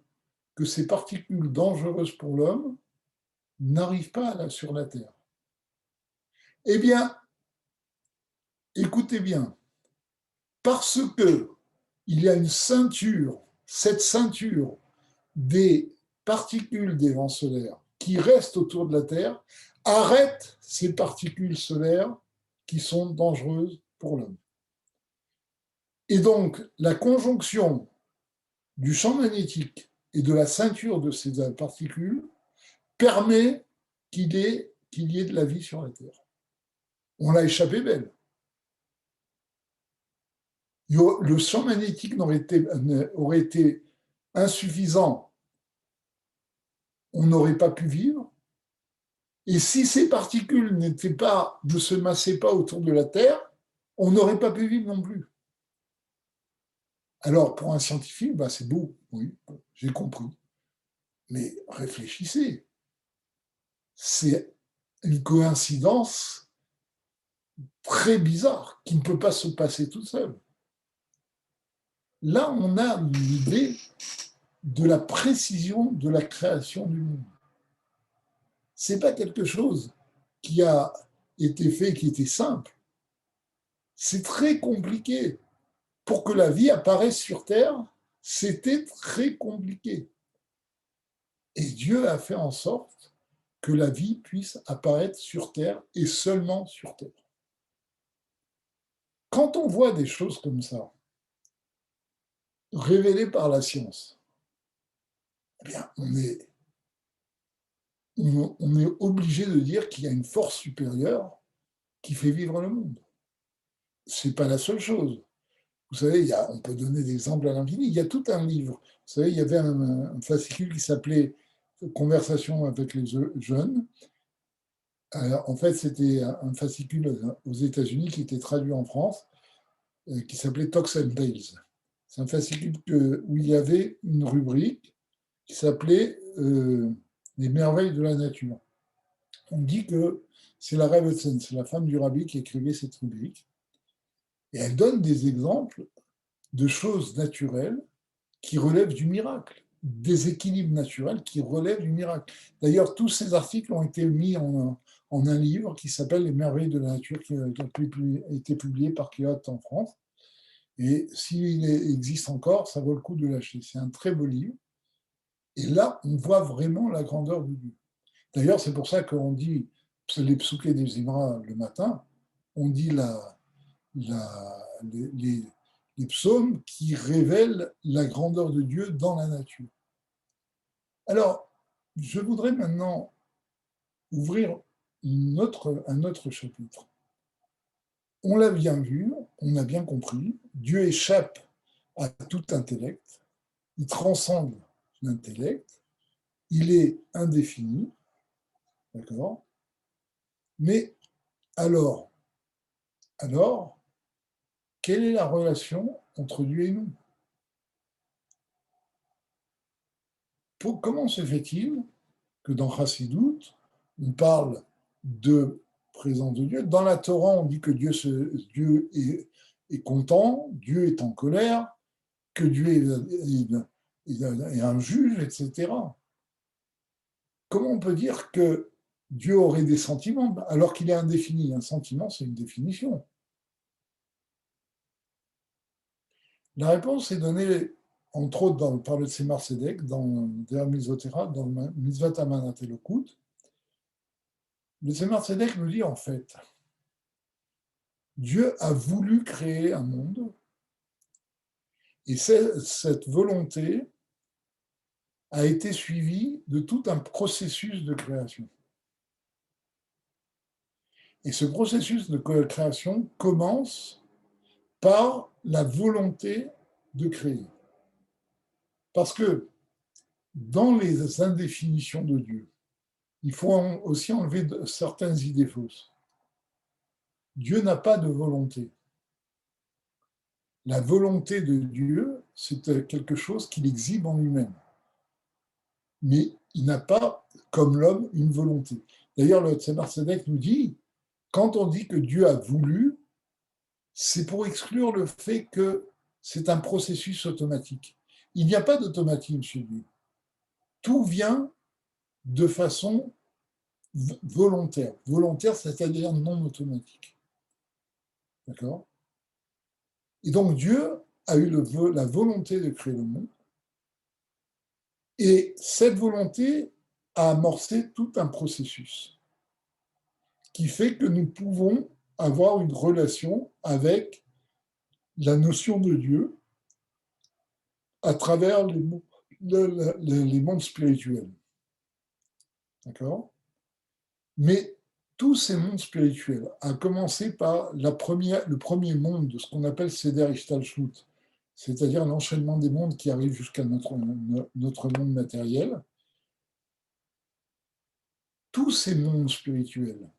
que ces particules dangereuses pour l'homme n'arrivent pas sur la Terre? Eh bien, écoutez bien, parce que il y a une ceinture, cette ceinture des particules des vents solaires qui restent autour de la Terre arrête ces particules solaires qui sont dangereuses pour l'homme. Et donc, la conjonction du champ magnétique et de la ceinture de ces particules permet qu'il y ait de la vie sur la Terre. On l'a échappé belle. Le champ magnétique aurait été insuffisant, on n'aurait pas pu vivre. Et si ces particules ne se massaient pas autour de la Terre, on n'aurait pas pu vivre non plus. Alors, pour un scientifique, c'est beau, oui, j'ai compris. Mais réfléchissez. C'est une coïncidence très bizarre qui ne peut pas se passer toute seule. Là, on a une idée de la précision de la création du monde. Ce n'est pas quelque chose qui a été fait, qui était simple. C'est très compliqué. Pour que la vie apparaisse sur Terre, c'était très compliqué. Et Dieu a fait en sorte que la vie puisse apparaître sur Terre et seulement sur Terre. Quand on voit des choses comme ça, révélées par la science, eh bien, on est obligé de dire qu'il y a une force supérieure qui fait vivre le monde. Ce n'est pas la seule chose. Vous savez, on peut donner des exemples à l'infini. Il y a tout un livre. Vous savez, il y avait un fascicule qui s'appelait Conversation avec les jeunes. En fait, c'était un fascicule aux États-Unis qui était traduit en France, qui s'appelait Talks and Tales. C'est un fascicule où il y avait une rubrique qui s'appelait Les merveilles de la nature. On dit que c'est la Rebbetzin, c'est la femme du rabbi qui écrivait cette rubrique. Et elle donne des exemples de choses naturelles qui relèvent du miracle, des équilibres naturels qui relèvent du miracle. D'ailleurs, tous ces articles ont été mis en un livre qui s'appelle Les merveilles de la nature, qui a été publié par Keot en France. Et s'il existe encore, ça vaut le coup de l'acheter. C'est un très beau livre. Et là, on voit vraiment la grandeur de Dieu. D'ailleurs, c'est pour ça qu'on dit les psoukés des Zimra le matin, on dit les psaumes qui révèlent la grandeur de Dieu dans la nature. Alors, je voudrais maintenant ouvrir un autre chapitre. On l'a bien vu, on a bien compris, Dieu échappe à tout intellect, il transcende l'intellect, il est indéfini, d'accord? Mais alors, quelle est la relation entre Dieu et nous? Comment se fait-il que dans Chassidut, on parle de présence de Dieu? Dans la Torah, on dit que Dieu est content, Dieu est en colère, que Dieu est un juge, etc. Comment on peut dire que Dieu aurait des sentiments alors qu'il est indéfini? Un sentiment, c'est une définition. La réponse est donnée, entre autres, par le Tzemar Tzedek, dans Der Misotera, dans le Mitzvat Amanat Elokut. Le Tzemar Tzedek nous dit en fait, Dieu a voulu créer un monde et cette volonté a été suivie de tout un processus de création. Et ce processus de création commence par la volonté de créer. Parce que dans les indéfinitions de Dieu, il faut aussi enlever certaines idées fausses. Dieu n'a pas de volonté. La volonté de Dieu, c'est quelque chose qu'il exhibe en lui-même. Mais il n'a pas, comme l'homme, une volonté. D'ailleurs, le Tzemar Tzedek nous dit, quand on dit que Dieu a voulu, c'est pour exclure le fait que c'est un processus automatique. Il n'y a pas d'automatisme chez Dieu. Tout vient de façon volontaire. Volontaire, c'est-à-dire non automatique. D'accord ? Et donc Dieu a eu la volonté de créer le monde, et cette volonté a amorcé tout un processus qui fait que nous pouvons avoir une relation avec la notion de Dieu à travers les mondes spirituels. D'accord ? Mais tous ces mondes spirituels, à commencer par le premier monde de ce qu'on appelle Seder Ishtalshut, c'est-à-dire l'enchaînement des mondes qui arrive jusqu'à notre monde matériel, tous ces mondes spirituels,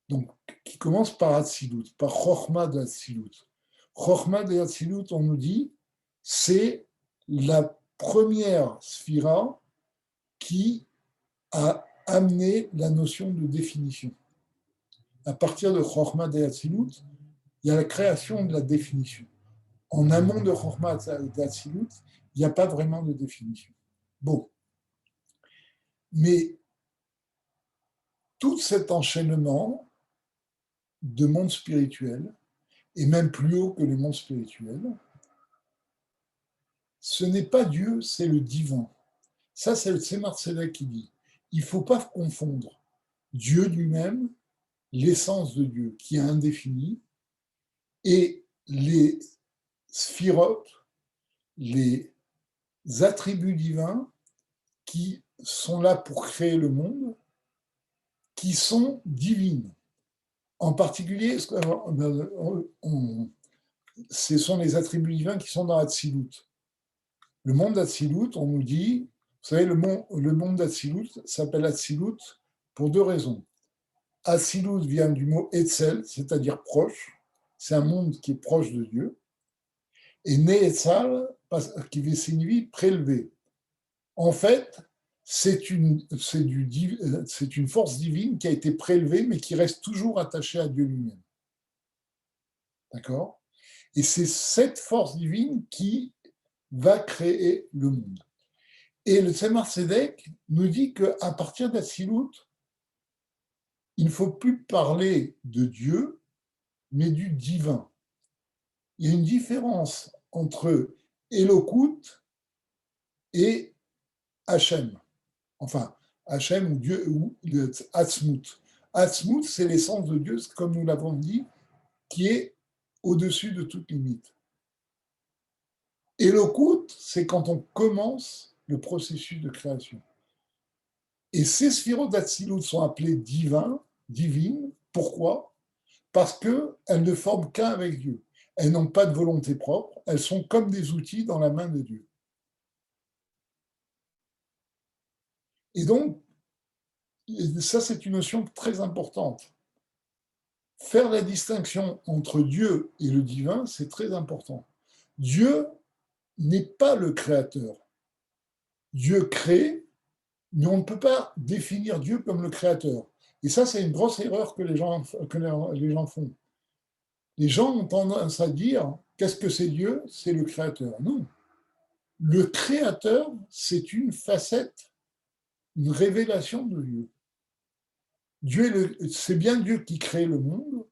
donc, qui commencent par Hatzilut, par Chochma de Hatzilut. Chochma de Hatzilut, on nous dit, c'est la première sphira qui a amené la notion de définition. À partir de Chochma de Hatzilut, il y a la création de la définition. En amont de Chochma de Hatzilut, il n'y a pas vraiment de définition. Bon. Mais tout cet enchaînement de mondes spirituels, et même plus haut que les mondes spirituels, ce n'est pas Dieu, c'est le divin. Ça, c'est le Tzemar Tzedek qui dit. Il ne faut pas confondre Dieu lui-même, l'essence de Dieu, qui est indéfinie, et les sphirotes, les attributs divins qui sont là pour créer le monde, qui sont divines. En particulier, ce sont les attributs divins qui sont dans Hatzilut. Le monde d'Hatzilut, on nous dit, vous savez, le monde d'Hatzilut s'appelle Hatzilut pour deux raisons. Hatzilut vient du mot Etzel, c'est-à-dire proche. C'est un monde qui est proche de Dieu. Et Ne'etzal, qui signifie prélevé. En fait, c'est une force divine qui a été prélevée, mais qui reste toujours attachée à Dieu lui-même. D'accord ? Et c'est cette force divine qui va créer le monde. Et le Tzemar Tzedek nous dit qu'à partir d'Hatzilut, il ne faut plus parler de Dieu, mais du divin. Il y a une différence entre Elokut et Hachem. Enfin, Hachem ou Dieu, ou Atzmut. Atzmut, c'est l'essence de Dieu, comme nous l'avons dit, qui est au-dessus de toute limite. Elokut, c'est quand on commence le processus de création. Et ces sphirotes d'Hatzilut sont appelées divines. Pourquoi ? Parce qu'elles ne forment qu'un avec Dieu. Elles n'ont pas de volonté propre, elles sont comme des outils dans la main de Dieu. Et donc, ça c'est une notion très importante. Faire la distinction entre Dieu et le divin, c'est très important. Dieu n'est pas le créateur. Dieu crée, mais on ne peut pas définir Dieu comme le créateur. Et ça, c'est une grosse erreur que les gens font. Les gens ont tendance à dire, qu'est-ce que c'est Dieu ? C'est le créateur. Non. Le créateur, c'est une facette, une révélation de Dieu. C'est bien Dieu qui crée le monde,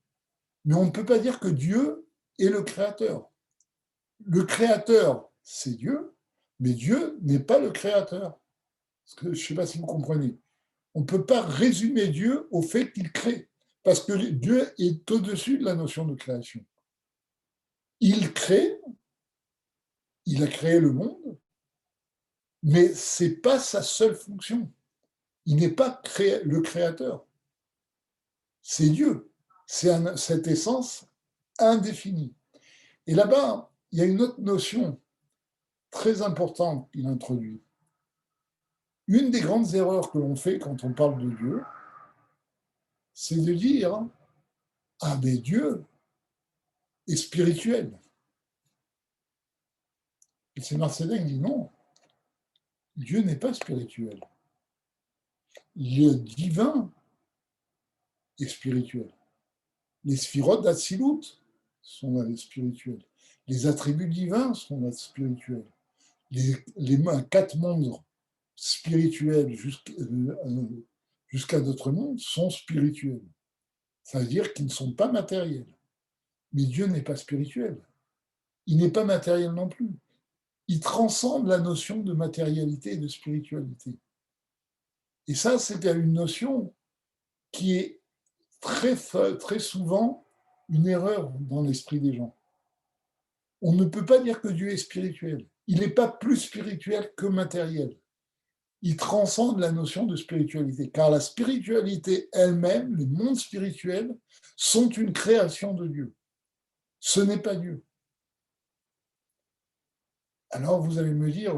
mais on ne peut pas dire que Dieu est le créateur. Le créateur, c'est Dieu, mais Dieu n'est pas le créateur. Je ne sais pas si vous comprenez. On ne peut pas résumer Dieu au fait qu'il crée, parce que Dieu est au-dessus de la notion de création. Il crée, il a créé le monde, mais ce n'est pas sa seule fonction. Il n'est pas le créateur. C'est Dieu. C'est cette essence indéfinie. Et là-bas, il y a une autre notion très importante qu'il introduit. Une des grandes erreurs que l'on fait quand on parle de Dieu, c'est de dire « Ah, mais Dieu est spirituel. Et c'est Marcellin qui dit non, Dieu n'est pas spirituel. Le divin est spirituel. Les sphirotes d'Atsilut sont spirituels. Les attributs divins sont spirituels. Les 4 mondes spirituels jusqu'à d'autres mondes sont spirituels. Ça veut dire qu'ils ne sont pas matériels. Mais Dieu n'est pas spirituel. Il n'est pas matériel non plus. Il transcende la notion de matérialité et de spiritualité. Et ça, c'est une notion qui est très souvent une erreur dans l'esprit des gens. On ne peut pas dire que Dieu est spirituel. Il n'est pas plus spirituel que matériel. Il transcende la notion de spiritualité, car la spiritualité elle-même, les mondes spirituels, sont une création de Dieu. Ce n'est pas Dieu. Alors vous allez me dire,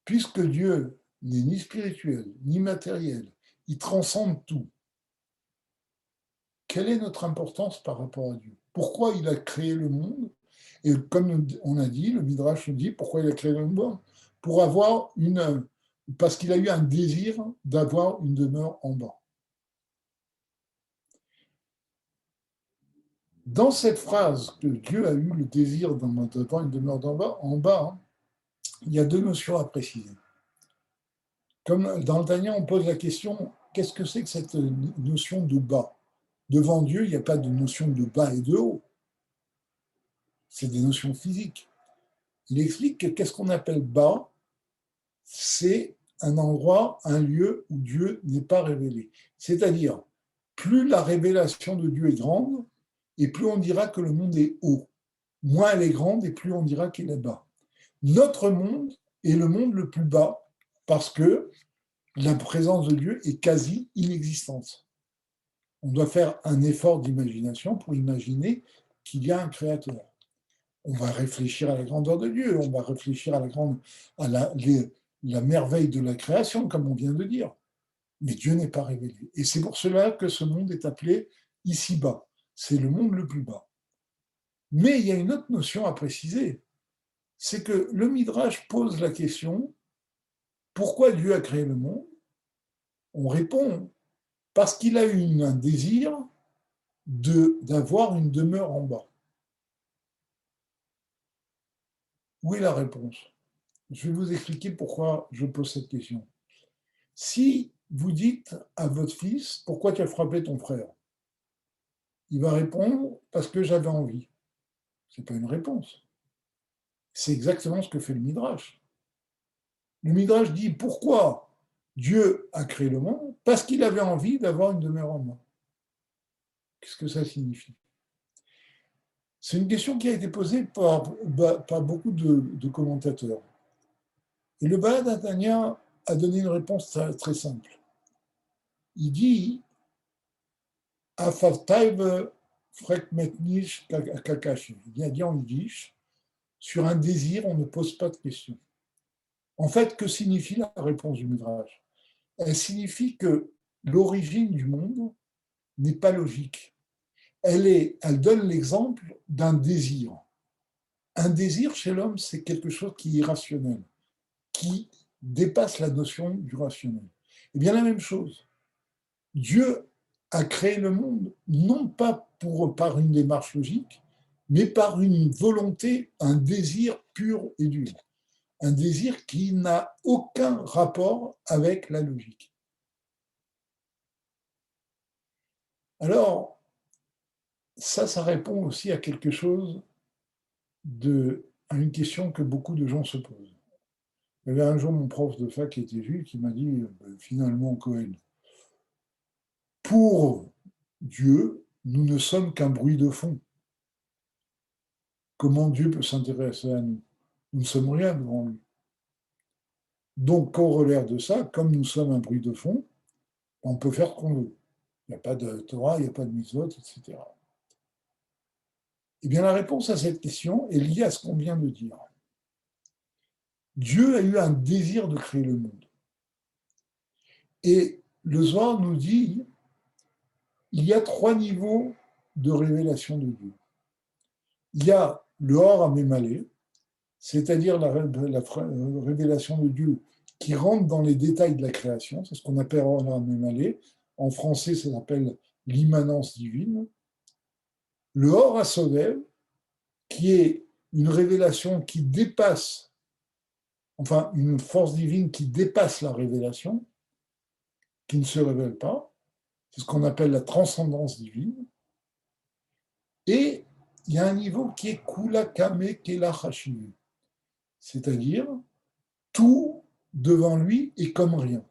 puisque Dieu n'est ni spirituel, ni matériel, il transcende tout, quelle est notre importance par rapport à Dieu? Pourquoi il a créé le monde? Et comme on a dit, le Midrash dit, pourquoi il a créé le monde? Parce qu'il a eu un désir d'avoir une demeure en bas. Dans cette phrase que Dieu a eu le désir d'avoir une demeure en bas, il y a 2 notions à préciser. Comme dans le Tanya, on pose la question, qu'est-ce que c'est que cette notion de bas? Devant Dieu, il n'y a pas de notion de bas et de haut. C'est des notions physiques. Il explique que qu'est-ce qu'on appelle bas? C'est un endroit, un lieu où Dieu n'est pas révélé. C'est-à-dire, plus la révélation de Dieu est grande, et plus on dira que le monde est haut. Moins elle est grande, et plus on dira qu'il est bas. Notre monde est le monde le plus bas, parce que la présence de Dieu est quasi inexistante. On doit faire un effort d'imagination pour imaginer qu'il y a un créateur. On va réfléchir à la grandeur de Dieu, on va réfléchir à la merveille de la création, comme on vient de dire. Mais Dieu n'est pas révélé. Et c'est pour cela que ce monde est appelé ici-bas. C'est le monde le plus bas. Mais il y a une autre notion à préciser. C'est que le Midrash pose la question, pourquoi Dieu a créé le monde? On répond, parce qu'il a eu un désir d'avoir une demeure en bas. Où est la réponse? Je vais vous expliquer pourquoi je pose cette question. Si vous dites à votre fils, pourquoi tu as frappé ton frère? Il va répondre, parce que j'avais envie. Ce n'est pas une réponse. C'est exactement ce que fait le Midrash. Le Midrash dit, pourquoi Dieu a créé le monde? Parce qu'il avait envie d'avoir une demeure en bas. Qu'est-ce que ça signifie? C'est une question qui a été posée par beaucoup de commentateurs. Et le Baal Netanya a donné une réponse très, très simple. Il dit Afartaiv frekmetnish kakashi. Il a dit en yiddish, sur un désir, on ne pose pas de questions. En fait, que signifie la réponse du Midrash? Elle signifie que l'origine du monde n'est pas logique. Elle donne l'exemple d'un désir. Un désir chez l'homme, c'est quelque chose qui est irrationnel, qui dépasse la notion du rationnel. Eh bien, la même chose. Dieu a créé le monde, non pas par une démarche logique, mais par une volonté, un désir pur et dur. Un désir qui n'a aucun rapport avec la logique. Alors, ça répond aussi à quelque chose à une question que beaucoup de gens se posent. Il y avait un jour mon prof de fac qui était juif qui m'a dit, finalement, Cohen, pour Dieu, nous ne sommes qu'un bruit de fond. Comment Dieu peut s'intéresser à nous? Nous ne sommes rien devant lui. Donc, corollaire de ça, comme nous sommes un bruit de fond, on peut faire ce qu'on veut. Il n'y a pas de Torah, il n'y a pas de mitzvot, etc. Eh bien, la réponse à cette question est liée à ce qu'on vient de dire. Dieu a eu un désir de créer le monde. Et le Zohar nous dit, il y a 3 niveaux de révélation de Dieu. Il y a le Or Amémalé, c'est-à-dire la révélation de Dieu qui rentre dans les détails de la création, c'est ce qu'on appelle la mémalée. En français, ça s'appelle l'immanence divine. Le Or HaSovev, qui est une révélation qui dépasse, enfin une force divine qui dépasse la révélation, qui ne se révèle pas, c'est ce qu'on appelle la transcendance divine. Et il y a un niveau qui est Kula Kame Kela Hashivu, c'est-à-dire tout devant lui est comme rien.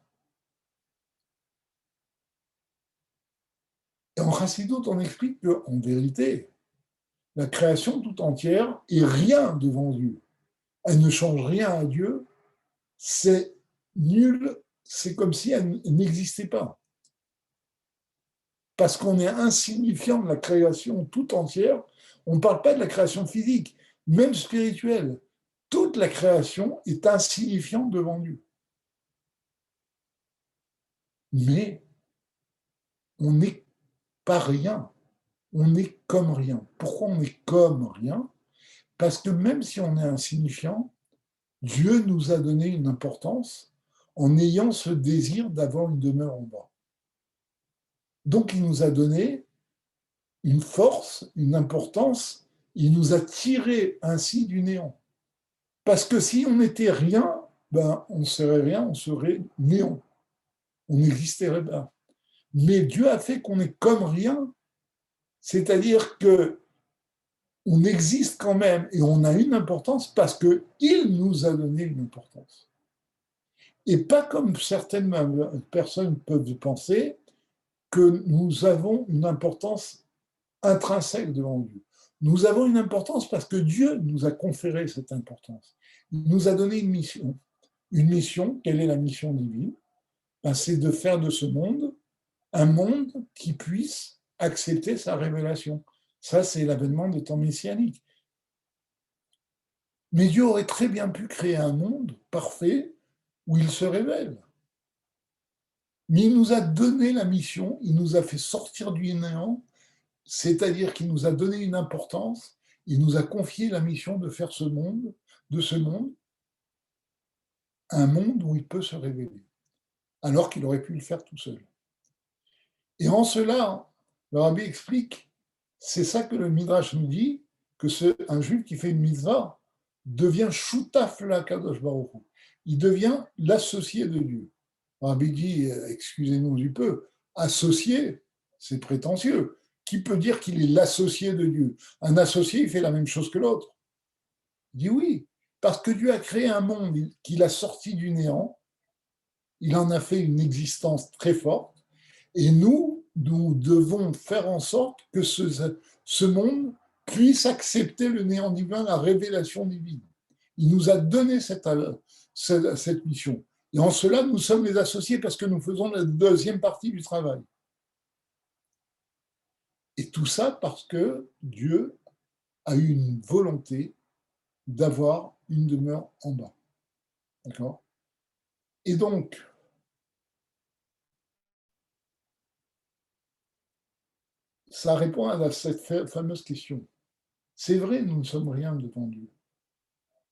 Et en Chassidut, on explique qu'en vérité, la création tout entière est rien devant Dieu. Elle ne change rien à Dieu, c'est nul, c'est comme si elle n'existait pas. Parce qu'on est insignifiant de la création tout entière, on ne parle pas de la création physique, même spirituelle. Toute la création est insignifiante devant Dieu. Mais on n'est pas rien, on est comme rien. Pourquoi on est comme rien? Parce que même si on est insignifiant, Dieu nous a donné une importance en ayant ce désir d'avoir une demeure en bas. Donc il nous a donné une force, une importance, il nous a tiré ainsi du néant. Parce que si on n'était rien, ben, on ne serait rien, on serait néant. On n'existerait pas. Mais Dieu a fait qu'on est comme rien, c'est-à-dire que on existe quand même et on a une importance parce qu'il nous a donné une importance. Et pas comme certaines personnes peuvent penser que nous avons une importance intrinsèque devant Dieu. Nous avons une importance parce que Dieu nous a conféré cette importance. Il nous a donné une mission. Une mission, quelle est la mission divine? Ben, c'est de faire de ce monde un monde qui puisse accepter sa révélation. Ça, c'est l'avènement des temps messianiques. Mais Dieu aurait très bien pu créer un monde parfait où il se révèle. Mais il nous a donné la mission, il nous a fait sortir du néant, c'est-à-dire qu'il nous a donné une importance, il nous a confié la mission de faire de ce monde, un monde où il peut se révéler, alors qu'il aurait pu le faire tout seul. Et en cela, le Rabbi explique, c'est ça que le Midrash nous dit, que un juif qui fait une mitzvah devient shutaf la Kadosh Baruch Hu. Il devient l'associé de Dieu. Le Rabbi dit, excusez-nous du peu, associé, c'est prétentieux. Qui peut dire qu'il est l'associé de Dieu? Un associé, il fait la même chose que l'autre. Il dit oui, parce que Dieu a créé un monde qu'il a sorti du néant, il en a fait une existence très forte, et nous devons faire en sorte que ce monde puisse accepter le néant divin, la révélation divine. Il nous a donné cette mission. Et en cela, nous sommes les associés parce que nous faisons la deuxième partie du travail. Et tout ça parce que Dieu a eu une volonté d'avoir une demeure en bas. D'accord? Et donc, ça répond à cette fameuse question. C'est vrai, nous ne sommes rien devant Dieu.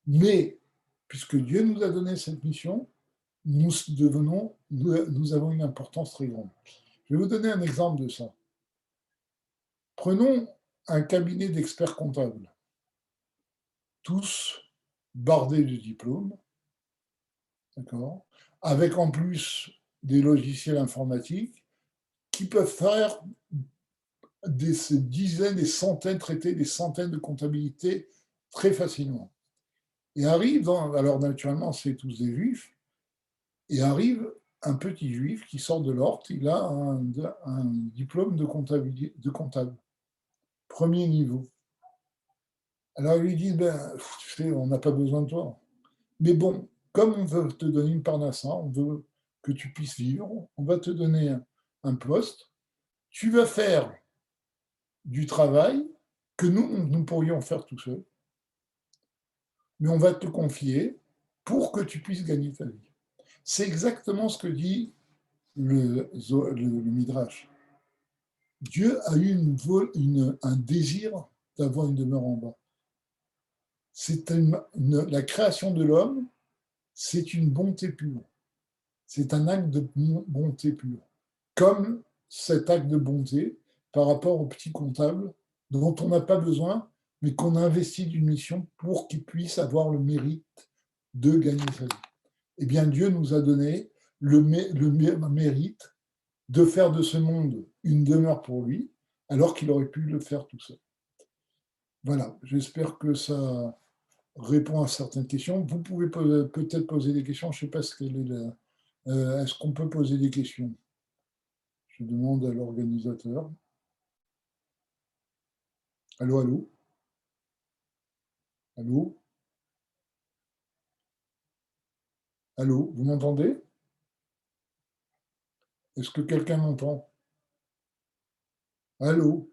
Mais, puisque Dieu nous a donné cette mission, nous avons une importance très grande. Je vais vous donner un exemple de ça. Prenons un cabinet d'experts comptables, tous bardés de diplômes, d'accord, avec en plus des logiciels informatiques qui peuvent faire des dizaines, des centaines, traiter des centaines de comptabilités très facilement. Et alors naturellement c'est tous des juifs, et arrive un petit juif qui sort de l'Orte, il a un diplôme de comptable, premier niveau. Alors il lui dit, tu sais, on n'a pas besoin de toi. Mais bon, comme on veut te donner une parnassa, on veut que tu puisses vivre, on va te donner un poste, tu vas faire du travail que nous pourrions faire tout seuls, mais on va te confier pour que tu puisses gagner ta vie. C'est exactement ce que dit le Midrash. Dieu a eu un désir d'avoir une demeure en bas. La création de l'homme, c'est une bonté pure. C'est un acte de bonté pure. Comme cet acte de bonté par rapport au petit comptable dont on n'a pas besoin, mais qu'on a investi d'une mission pour qu'il puisse avoir le mérite de gagner sa vie. Eh bien, Dieu nous a donné le mérite de faire de ce monde une demeure pour lui, alors qu'il aurait pu le faire tout seul. Voilà, j'espère que ça répond à certaines questions. Vous pouvez peut-être poser des questions, je ne sais pas ce qu'elle est là. Est-ce qu'on peut poser des questions? Je demande à l'organisateur. Allô, allô? Allô? Allô, vous m'entendez? Est-ce que quelqu'un m'entend? Allô?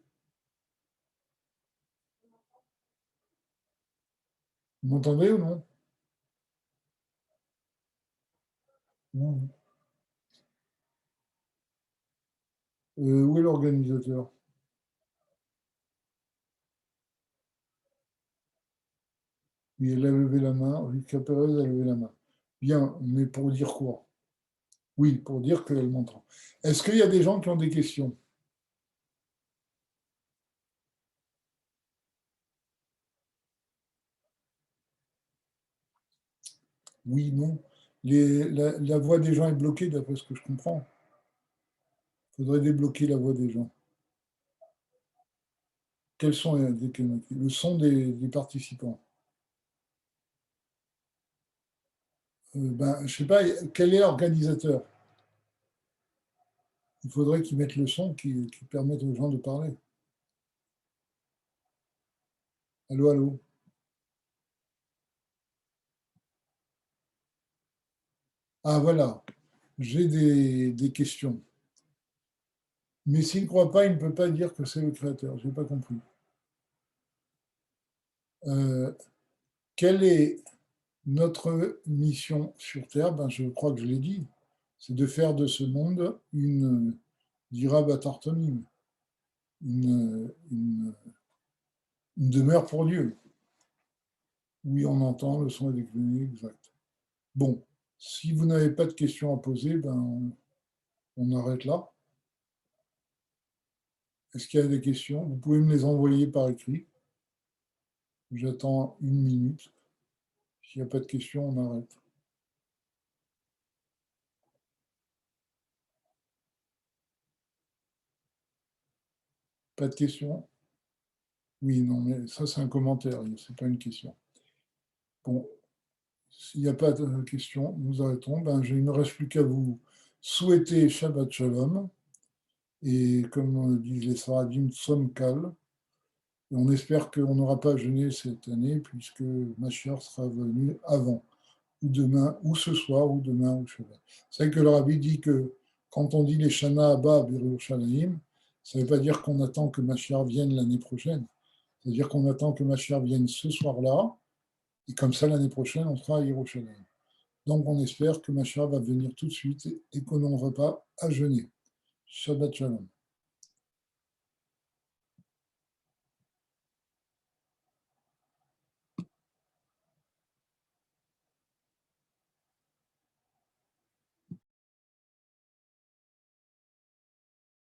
Vous m'entendez ou non? Où est l'organisateur? Oui, elle a levé la main. Rika Perez a levé la main. Bien, mais pour dire quoi? Oui, pour dire qu'elle m'entend. Est-ce qu'il y a des gens qui ont des questions? Oui, non. La voix des gens est bloquée, d'après ce que je comprends. Il faudrait débloquer la voix des gens. Quels sont le son des participants? Je ne sais pas, quel est l'organisateur? Il faudrait qu'ils mettent le son qui permette aux gens de parler. Allô, allô? Ah, voilà, j'ai des questions. Mais s'il ne croit pas, il ne peut pas dire que c'est le créateur. Je n'ai pas compris. Quelle est notre mission sur Terre? Je crois que je l'ai dit. C'est de faire de ce monde une dirabatartonim, une demeure pour Dieu. Oui, on entend, le son est décliné, exact. Bon, si vous n'avez pas de questions à poser, on arrête là. Est-ce qu'il y a des questions? Vous pouvez me les envoyer par écrit. J'attends 1 minute. S'il n'y a pas de questions, on arrête. Pas de questions? Oui, non, mais ça, c'est un commentaire, ce n'est pas une question. Bon, s'il n'y a pas de questions, nous arrêtons. Il ne me reste plus qu'à vous souhaiter Shabbat Shalom. Et comme disent les Sfaradim, Tzom Kal. Et on espère qu'on n'aura pas jeûné cette année, puisque Mashiach sera venu avant, ou demain, ou ce soir, ou demain, ou Shabbat. C'est vrai que le Rabbi dit que quand on dit les Shana Abba B'Yerushalayim, ça ne veut pas dire qu'on attend que Mashiach vienne l'année prochaine. C'est-à-dire qu'on attend que Mashiach vienne ce soir-là, et comme ça, l'année prochaine, on sera à Yerushalayim. Donc, on espère que Mashiach va venir tout de suite et qu'on n'en va pas à jeûner. Shabbat Shalom.